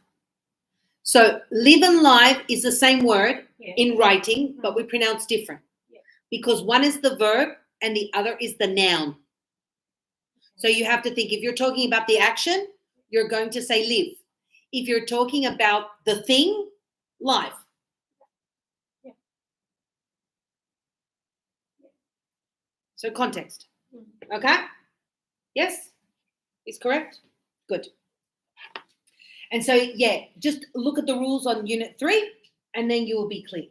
So live and life is the same word in writing, but we pronounce different. Yeah. Because one is the verb and the other is the noun. So you have to think, if you're talking about the action, you're going to say live. If you're talking about the thing, life. Yeah. So context. Okay? Yes? Is correct? Good. And so, yeah, just look at the rules on unit 3 and then you will be clear.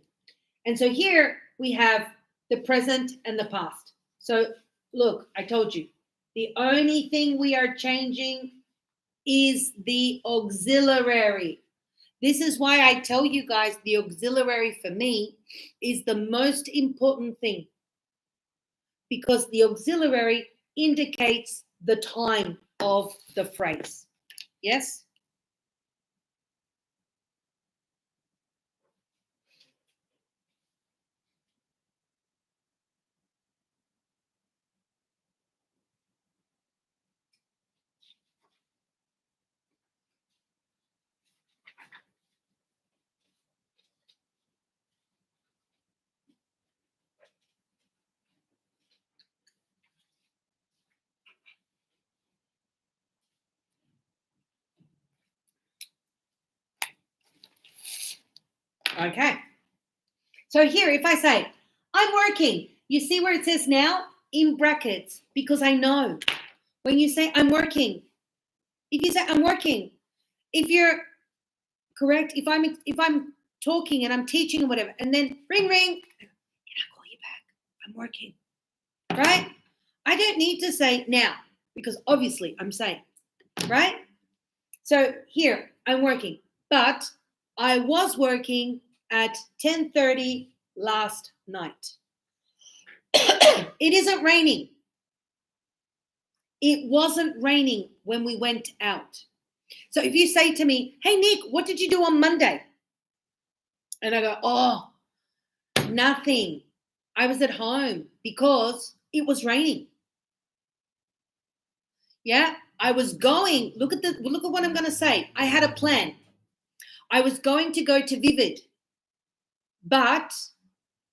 And so here we have the present and the past. So look, I told you, the only thing we are changing is the auxiliary. This is why I tell you guys the auxiliary for me is the most important thing, because the auxiliary indicates the time of the phrase. Yes? Okay. So here, if I say, I'm working, you see where it says now in brackets, because I know when you say I'm working, if you say I'm working, if you're correct, if I'm talking and I'm teaching or whatever, and then ring, ring, can I call you back? I'm working, right? I don't need to say now because obviously I'm saying, right? So here, I'm working, but I was working at 10:30 last night. It isn't raining. It wasn't raining when we went out. So if you say to me, hey, Nick, what did you do on Monday? And I go, oh, nothing. I was at home because it was raining. Yeah, I was going, look at what I'm going to say. I had a plan. I was going to go to Vivid, but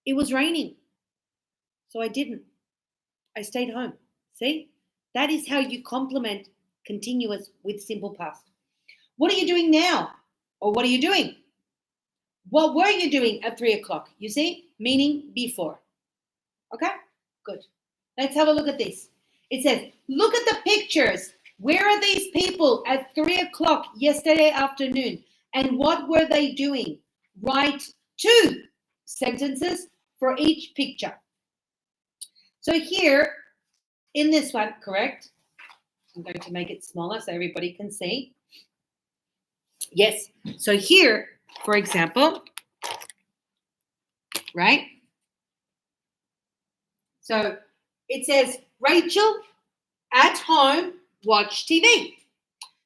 it was raining. So I didn't. I stayed home. See? That is how you complement continuous with simple past. What are you doing now? Or what are you doing? What were you doing at 3 o'clock? You see? Meaning before. Okay? Good. Let's have a look at this. It says, look at the pictures. Where are these people at 3 o'clock yesterday afternoon? And what were they doing? Write 2 sentences for each picture. So here, in this one, correct? I'm going to make it smaller so everybody can see. Yes. So here, for example, right? So it says, Rachel at home watch TV.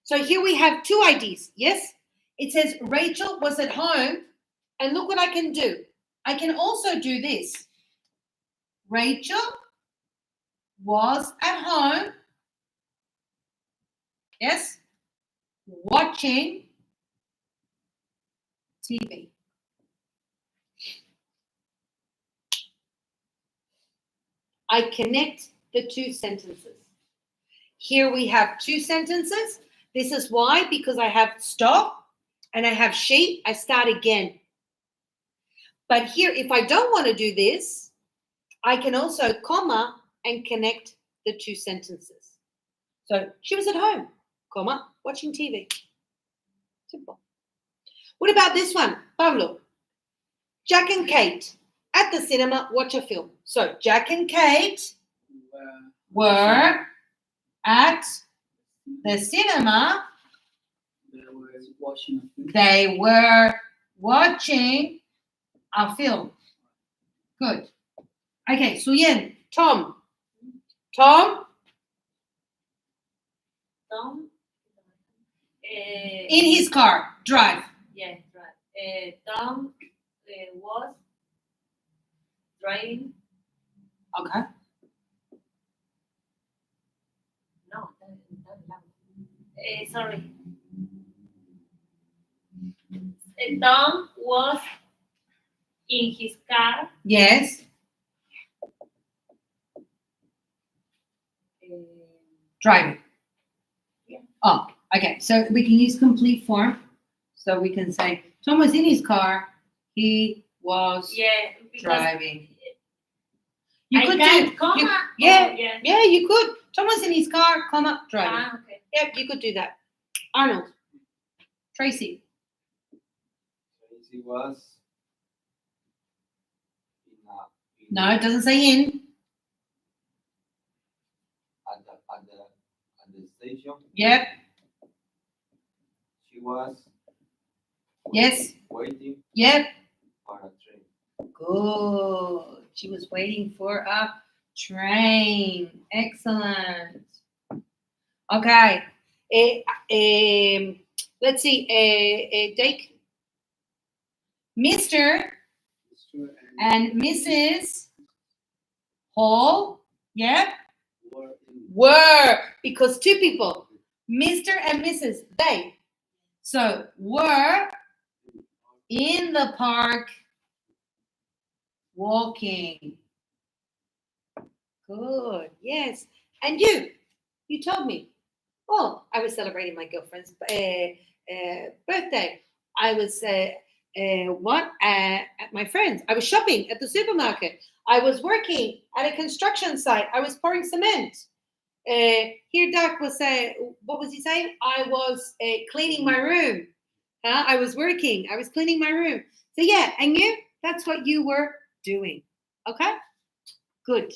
So here we have 2 IDs. Yes. It says Rachel was at home. And look what I can do. I can also do this. Rachel was at home. Yes. Watching TV. I connect the 2 sentences. Here we have 2 sentences. This is why, because I have stop and I have she, I start again. But here, if I don't want to do this, I can also comma and connect the 2 sentences. So she was at home, comma, watching TV. Simple. What about this one? Pablo. Jack and Kate at the cinema watch a film. So Jack and Kate were at the cinema. They were watching a film. Good. Okay, Suyen, Tom. Tom, In his car, drive. yes, right. Tom was driving. Okay. No, sorry. Tom was in his car. Yes. Driving. Yeah. Oh, okay. So we can use complete form. So we can say Tom was in his car. He was Yeah, because driving. You I could can't, do. comma. yeah. Oh, yeah. Yeah, you could. Thomas in his car, comma, driving. Ah, okay. Yep, you could do that. Arnold. Tracy. Tracy was in No, it doesn't say in. at the station. Yep. She was Yes. waiting Yep. for a train. Good. She was waiting for a train. Excellent. Okay. Let's see. Take Mr. Mr. and Mrs. Hall. Yep. were in Were, because two people, Mr. and Mrs. They. So were in the park walking. Good. Yes. And you told me. Oh, I was celebrating my girlfriend's birthday. I was at my friend's. I was shopping at the supermarket. I was working at a construction site. I was pouring cement. Here, Doc was saying, what was he saying? I was cleaning my room. I was working. I was cleaning my room. So yeah, and you? That's what you were doing. Okay. Good.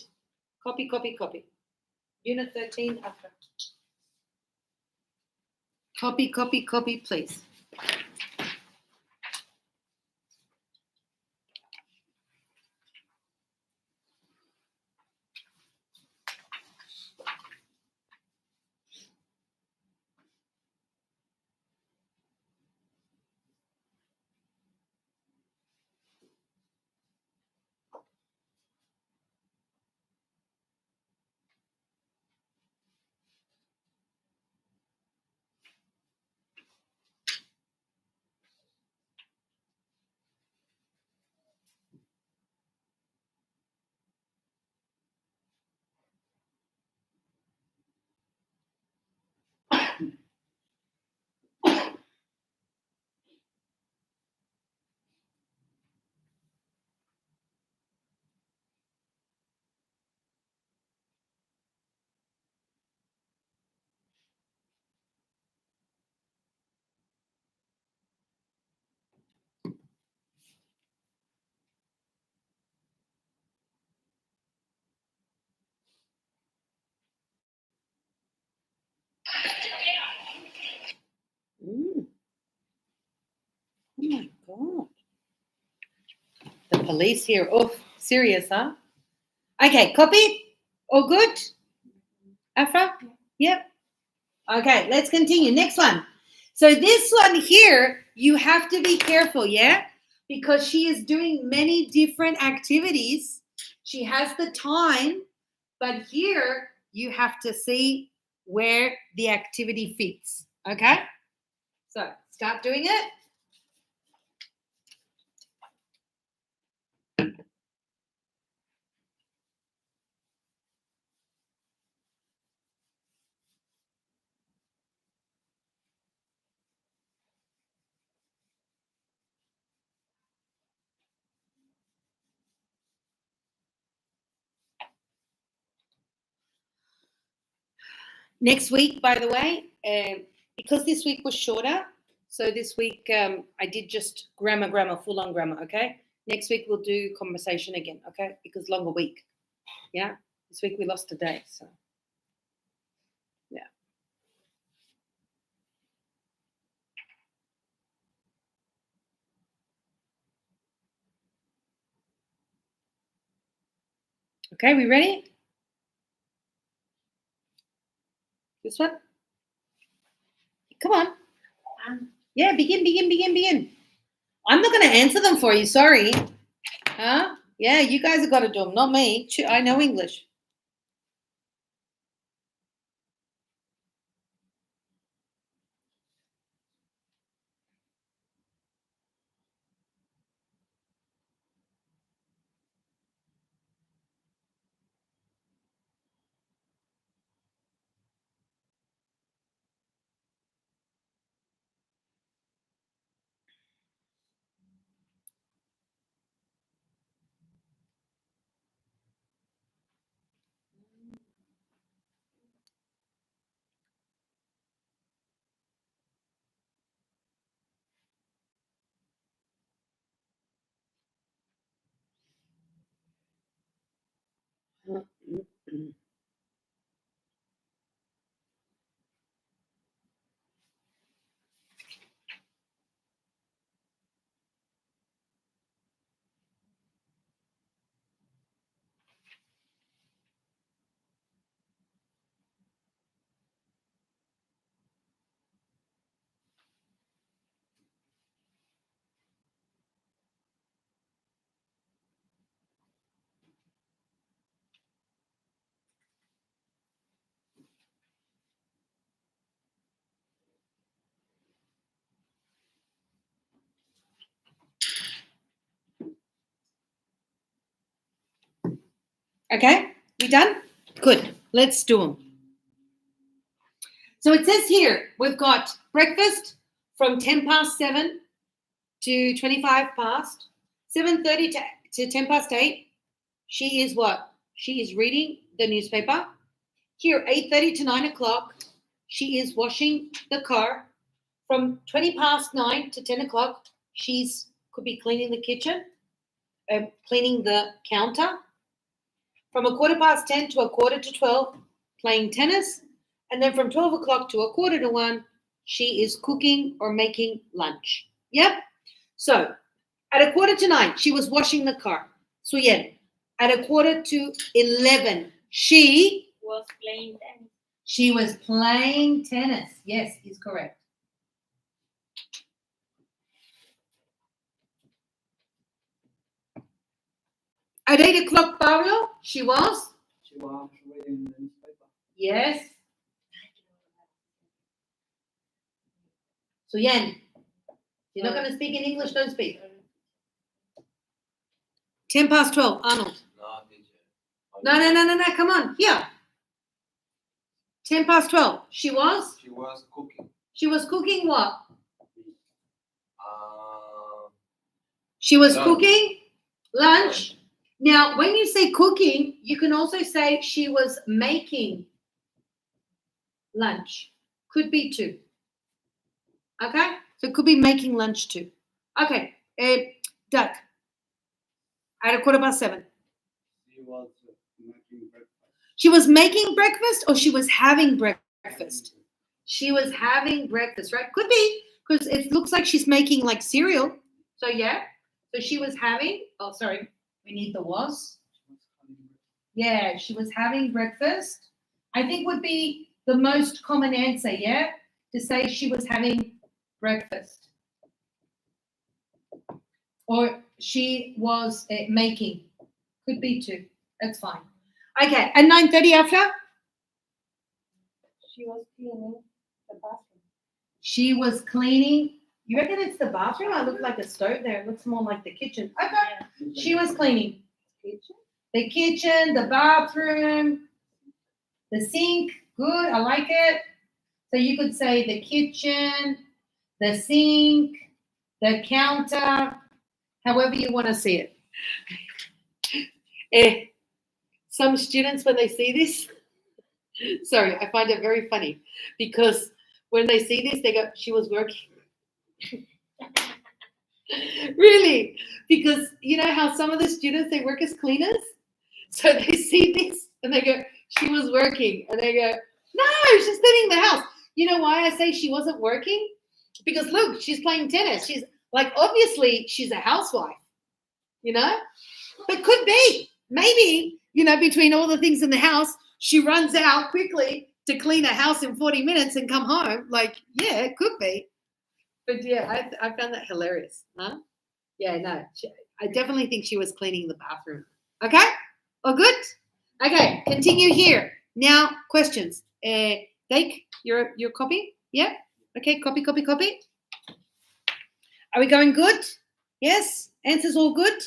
Copy, copy, copy. Unit 13. Okay. Copy, copy, copy, please. Mm. Oh my God. The police here. Oh, serious, huh? Okay, copy. All good? Afra? Yep. Okay, let's continue. Next one. So this one here, you have to be careful, yeah? Because she is doing many different activities. She has the time, but here you have to see where the activity fits. Okay? So start doing it. Next week, by the way, because this week was shorter, so this week I did just grammar, full on grammar, okay? Next week we'll do conversation again, okay? Because longer week. Yeah? This week we lost a day, so yeah. Okay, we ready? This one? Come on. Yeah, begin. I'm not going to answer them for you, sorry. Huh? Yeah, you guys have got to do them, not me. I know English. Okay, we done? Good. Let's do them. So it says here we've got breakfast from 10 past 7 to 25 past, 7:30 to 10 past 8. She is what? She is reading the newspaper. Here, 8:30 to 9 o'clock, she is washing the car. From 20 past 9 to 10 o'clock, she's could be cleaning the kitchen, cleaning the counter. From a quarter past 10 to a quarter to 12, playing tennis. And then from 12 o'clock to a quarter to 1, she is cooking or making lunch. Yep. So at a quarter to 9, she was washing the car. So yeah, at a quarter to 11, she Was playing tennis. was playing tennis. Yes, is correct. At 8 o'clock, Pablo, she was? She was reading the newspaper. Yes. So Yan, you're not going to speak in English, don't speak. 10 past 12, Arnold. No, teacher. No, come on, here. 10 past 12, she was? She was cooking. She was cooking what? Uh, She was Lunch. cooking lunch. Now, when you say cooking, you can also say she was making lunch. Could be too. Okay? So it could be making lunch too. Okay. Doug. At a quarter past 7. She was making breakfast. She was making breakfast or she was having breakfast? She was having breakfast, right? Could be, because it looks like she's making like cereal. So yeah. So she was having, oh, sorry. We need the was. She was having breakfast. Yeah, she was having breakfast. I think would be the most common answer, yeah? To say she was having breakfast. Or she was making. Could be too. That's fine. Okay, at 9:30 after? She was cleaning the bathroom. She was cleaning. You reckon it's the bathroom? I look like a stove there. It looks more like the kitchen. Okay. Yeah. She was cleaning Kitchen? the kitchen, the bathroom, the sink. Good. I like it. So you could say the kitchen, the sink, the counter, however you want to see it. Some students, when they see this, sorry, I find it very funny because when they see this, they go, she was working. Really, because you know how some of the students, they work as cleaners, so they see this and they go, she was working, and they go, no, she's cleaning the house. You know why I say she wasn't working? Because look, she's playing tennis. She's like, obviously she's a housewife, you know, but could be maybe, you know, between all the things in the house, she runs out quickly to clean a house in 40 minutes and come home. Like, yeah, it could be. But yeah, I found that hilarious. Huh? Yeah, no, I definitely think she was cleaning the bathroom. Okay? All good? Okay, continue here. Now, questions. Dake, your copy? Yeah? Okay, copy. Are we going good? Yes? Answers all good?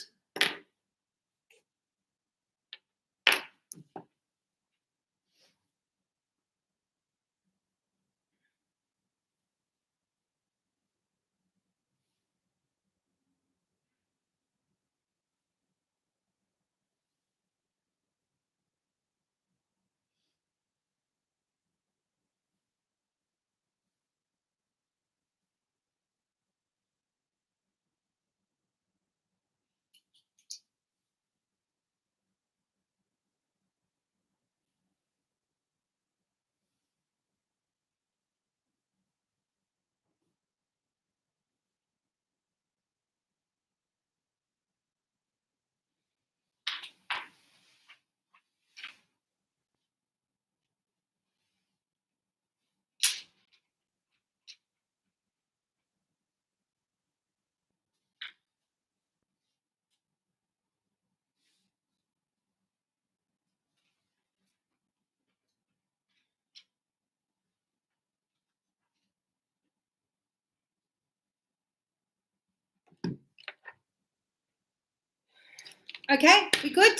Okay, we good?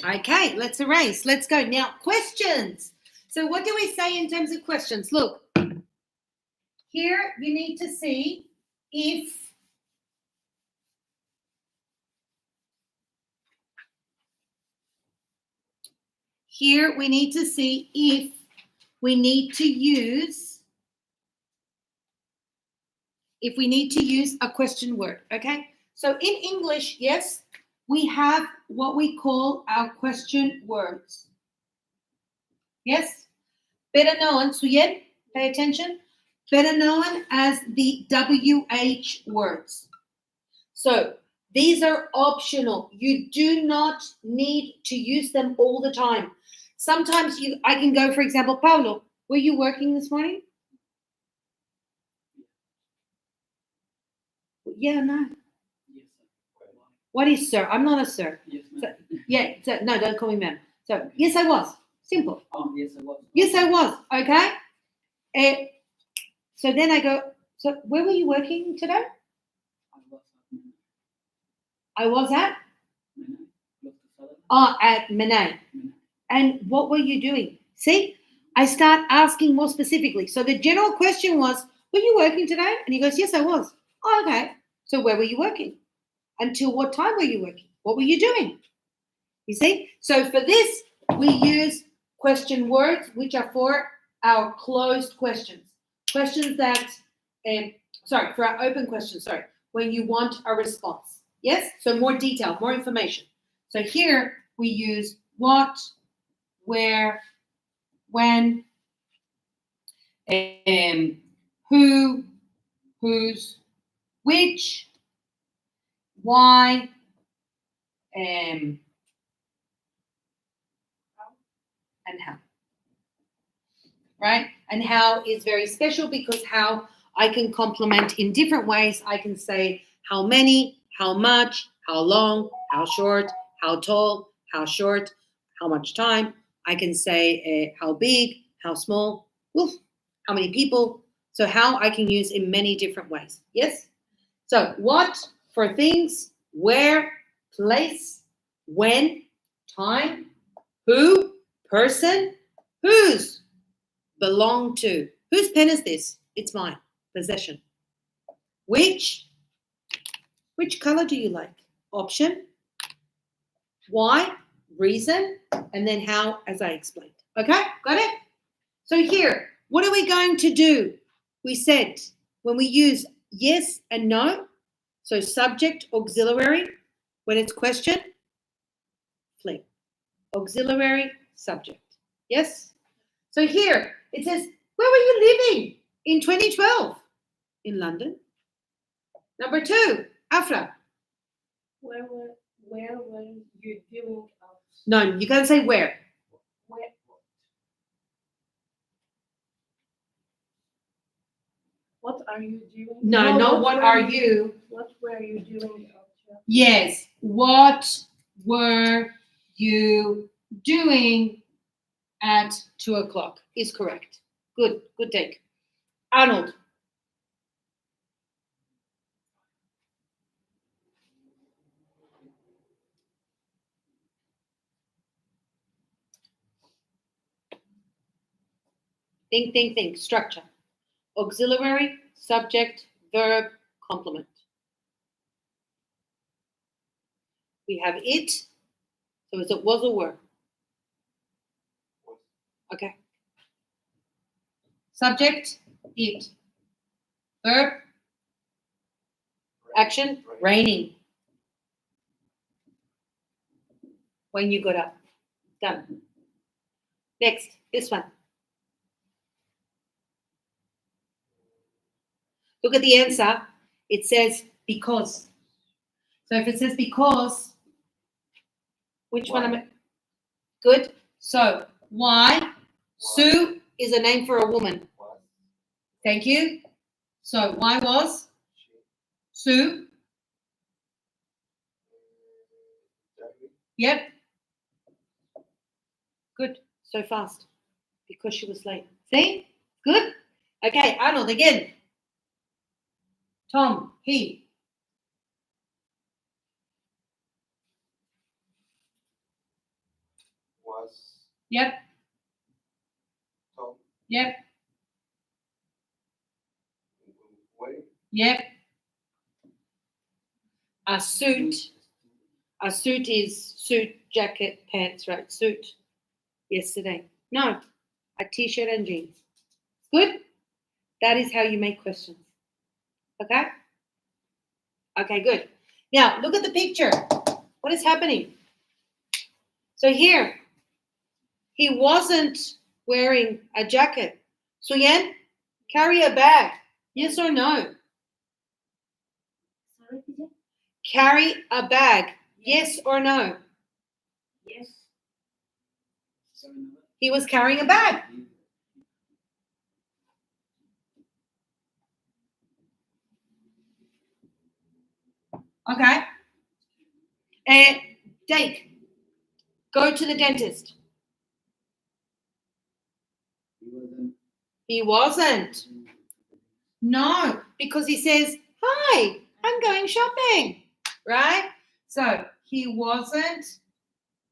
Okay, let's erase. Let's go. Now, questions. So what do we say in terms of questions? Look, here you need to see if here we need to see if we need to use a question word, okay? So in English, yes, we have what we call our question words. Yes? Better known, Suyen, pay attention, better known as the WH words. So these are optional. You do not need to use them all the time. Sometimes I can go, for example, Paulo, were you working this morning? Yeah, no. Yes, sir. What is sir? I'm not a sir. Yes, ma'am. Yeah, so, no, don't call me ma'am. So, yes, I was. Simple. Yes, I was. Yes, I was. Okay. So then I go, so where were you working today? I was at I was at? Menai, close to Sutherland. At Menai. Menai. And what were you doing? See, I start asking more specifically. So the general question was, were you working today? And he goes, yes, I was. Oh, okay. So where were you working? Until what time were you working? What were you doing? You see? So for this, we use question words, which are for our closed questions. Questions that, for our open questions, when you want a response. Yes? So more detail, more information. So here we use what, where, when, who, whose, which, why, and how. Right? And how is very special because how I can complement in different ways. I can say how many, how much, how long, how short, how tall, how short, how much time. I can say how big, how small, how many people. So how I can use in many different ways. Yes? So what for things, where, place, when, time, who, person, whose, belong to. Whose pen is this? It's mine. Possession. Which color do you like? Option. Why, reason, and then how, as I explained. Okay, got it? So here, what are we going to do? We said when we use yes and no, so subject, auxiliary, when it's question, flip. Auxiliary, subject. Yes? So here, it says, where were you living in 2012? In London. Number 2, Afra. Where were you doing? No, you can't say where. Where? What are you doing? No, what are you? What were you doing? Yes, what were you doing at 2:00 is correct. Good take. Arnold. Think. Structure. Auxiliary, subject, verb, complement. We have it. So is it was or were? Okay. Subject, it. Verb, action, raining. When you got up. Done. Next, this one. Look at the answer. It says because. So if it says because, which one am I? Good. So why? Sue is a name for a woman. Thank you. So why was? Sue. Yep. Good. So fast. Because she was late. See? Good? Okay, Arnold again. Tom, he. Yep. Tom, Yep. wait, Yep. A suit. A suit is suit, jacket, pants, right? Suit. Yesterday. No. A t-shirt and jeans. Good? That is how you make questions. Okay? Okay, good. Now, look at the picture. What is happening? So here, he wasn't wearing a jacket. Suyen, carry a bag. Yes or no? Sorry, teacher? Carry a bag. Yes or no? Yes. He was carrying a bag. Okay. And Dake, go to the dentist. He wasn't. He wasn't. No, because he says, "Hi, I'm going shopping." Right? So he wasn't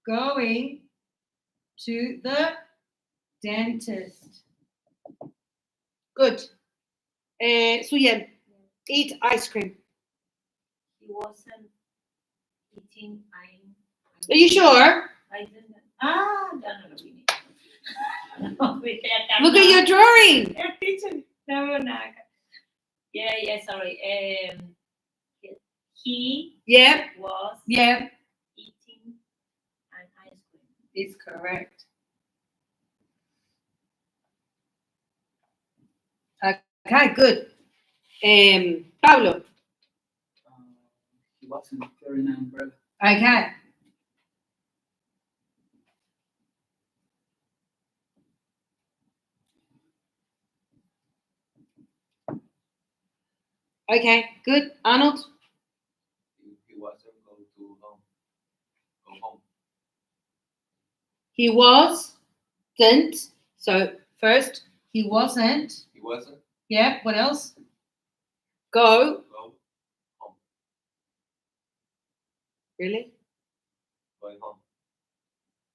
going to the dentist. Good. Suyen, eat ice cream. He wasn't eating. Are you sure? I didn't. Ah, no, vine. No, vete acá. Look at your drawing. Teacher, no veo nada acá. Yeah, sorry. He Yeah, was yeah, eating an ice cream. is correct. Okay, good. Pablo. He wasn't carrying an umbrella. Okay. Okay, good. Arnold. he wasn't going to home. Go home. He wasn't. So first, he wasn't. He wasn't Yeah, what else? Go. go home. Really? Going home.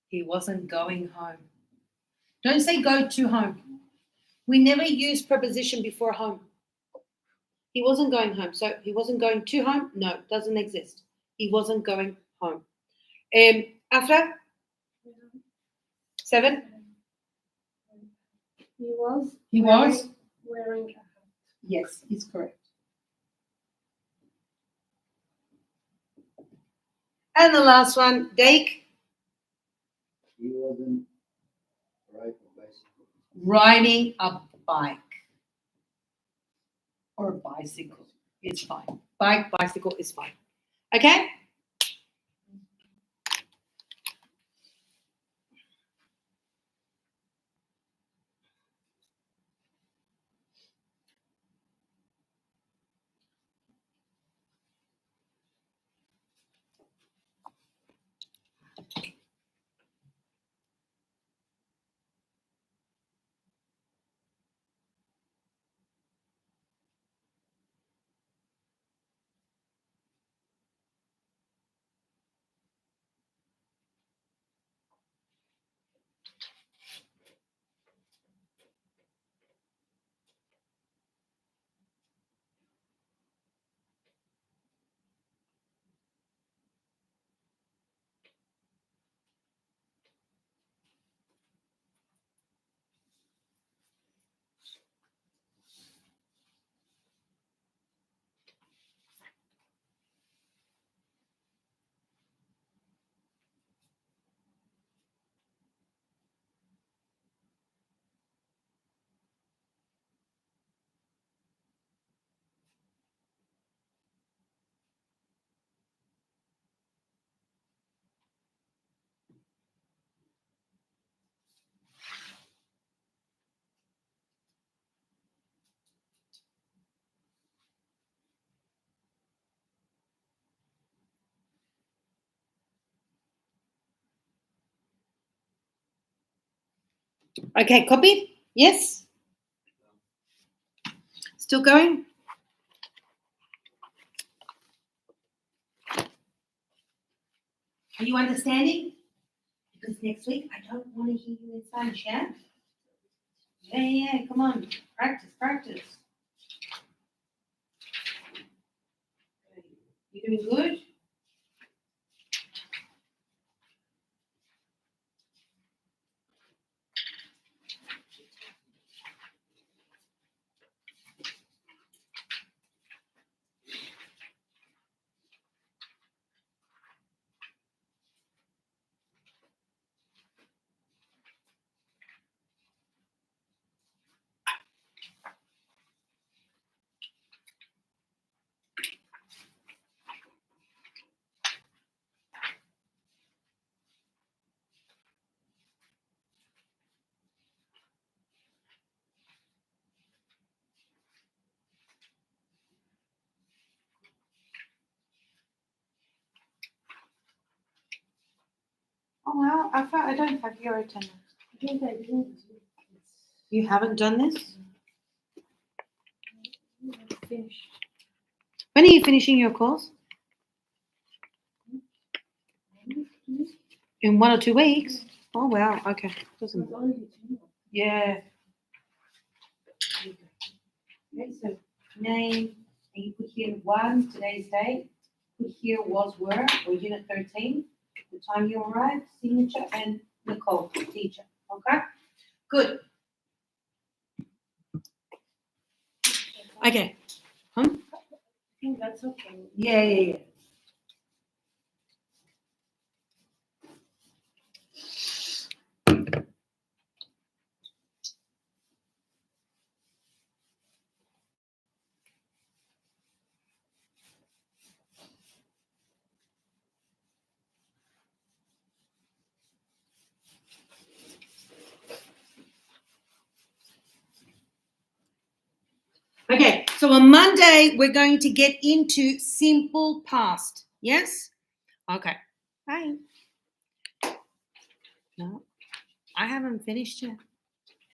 He wasn't going home. Don't say go to home. We never use preposition before home. He wasn't going home. So he wasn't going to home? No, doesn't exist. He wasn't going home. Afra? 7? He was. He was? wearing a hat. Yes, is correct. And the last one, Dake, He wasn't riding a bicycle. riding a bike. Or bicycle. It's fine. Bike, bicycle is fine. Okay? Okay, copied? Yes? Still going? Are you understanding? Because Because next week I don't want to hear you in Spanish, yeah? Yeah, come on. Practice. You doing good? Oh wow, I don't have your attendance. I think I didn't You haven't done this? finish. When are you finishing your course? In 1 or 2 weeks? Oh wow, okay. Doesn't It's only 2. Yeah. Okay, so name, and you put here 1, today's date. Put here was, were, or unit 13, the time you arrived, signature, and Nicole, teacher. Okay? Good. Okay. I think that's okay. Yeah. Okay, so on Monday, we're going to get into simple past. Yes? Okay. Bye. No, I haven't finished yet.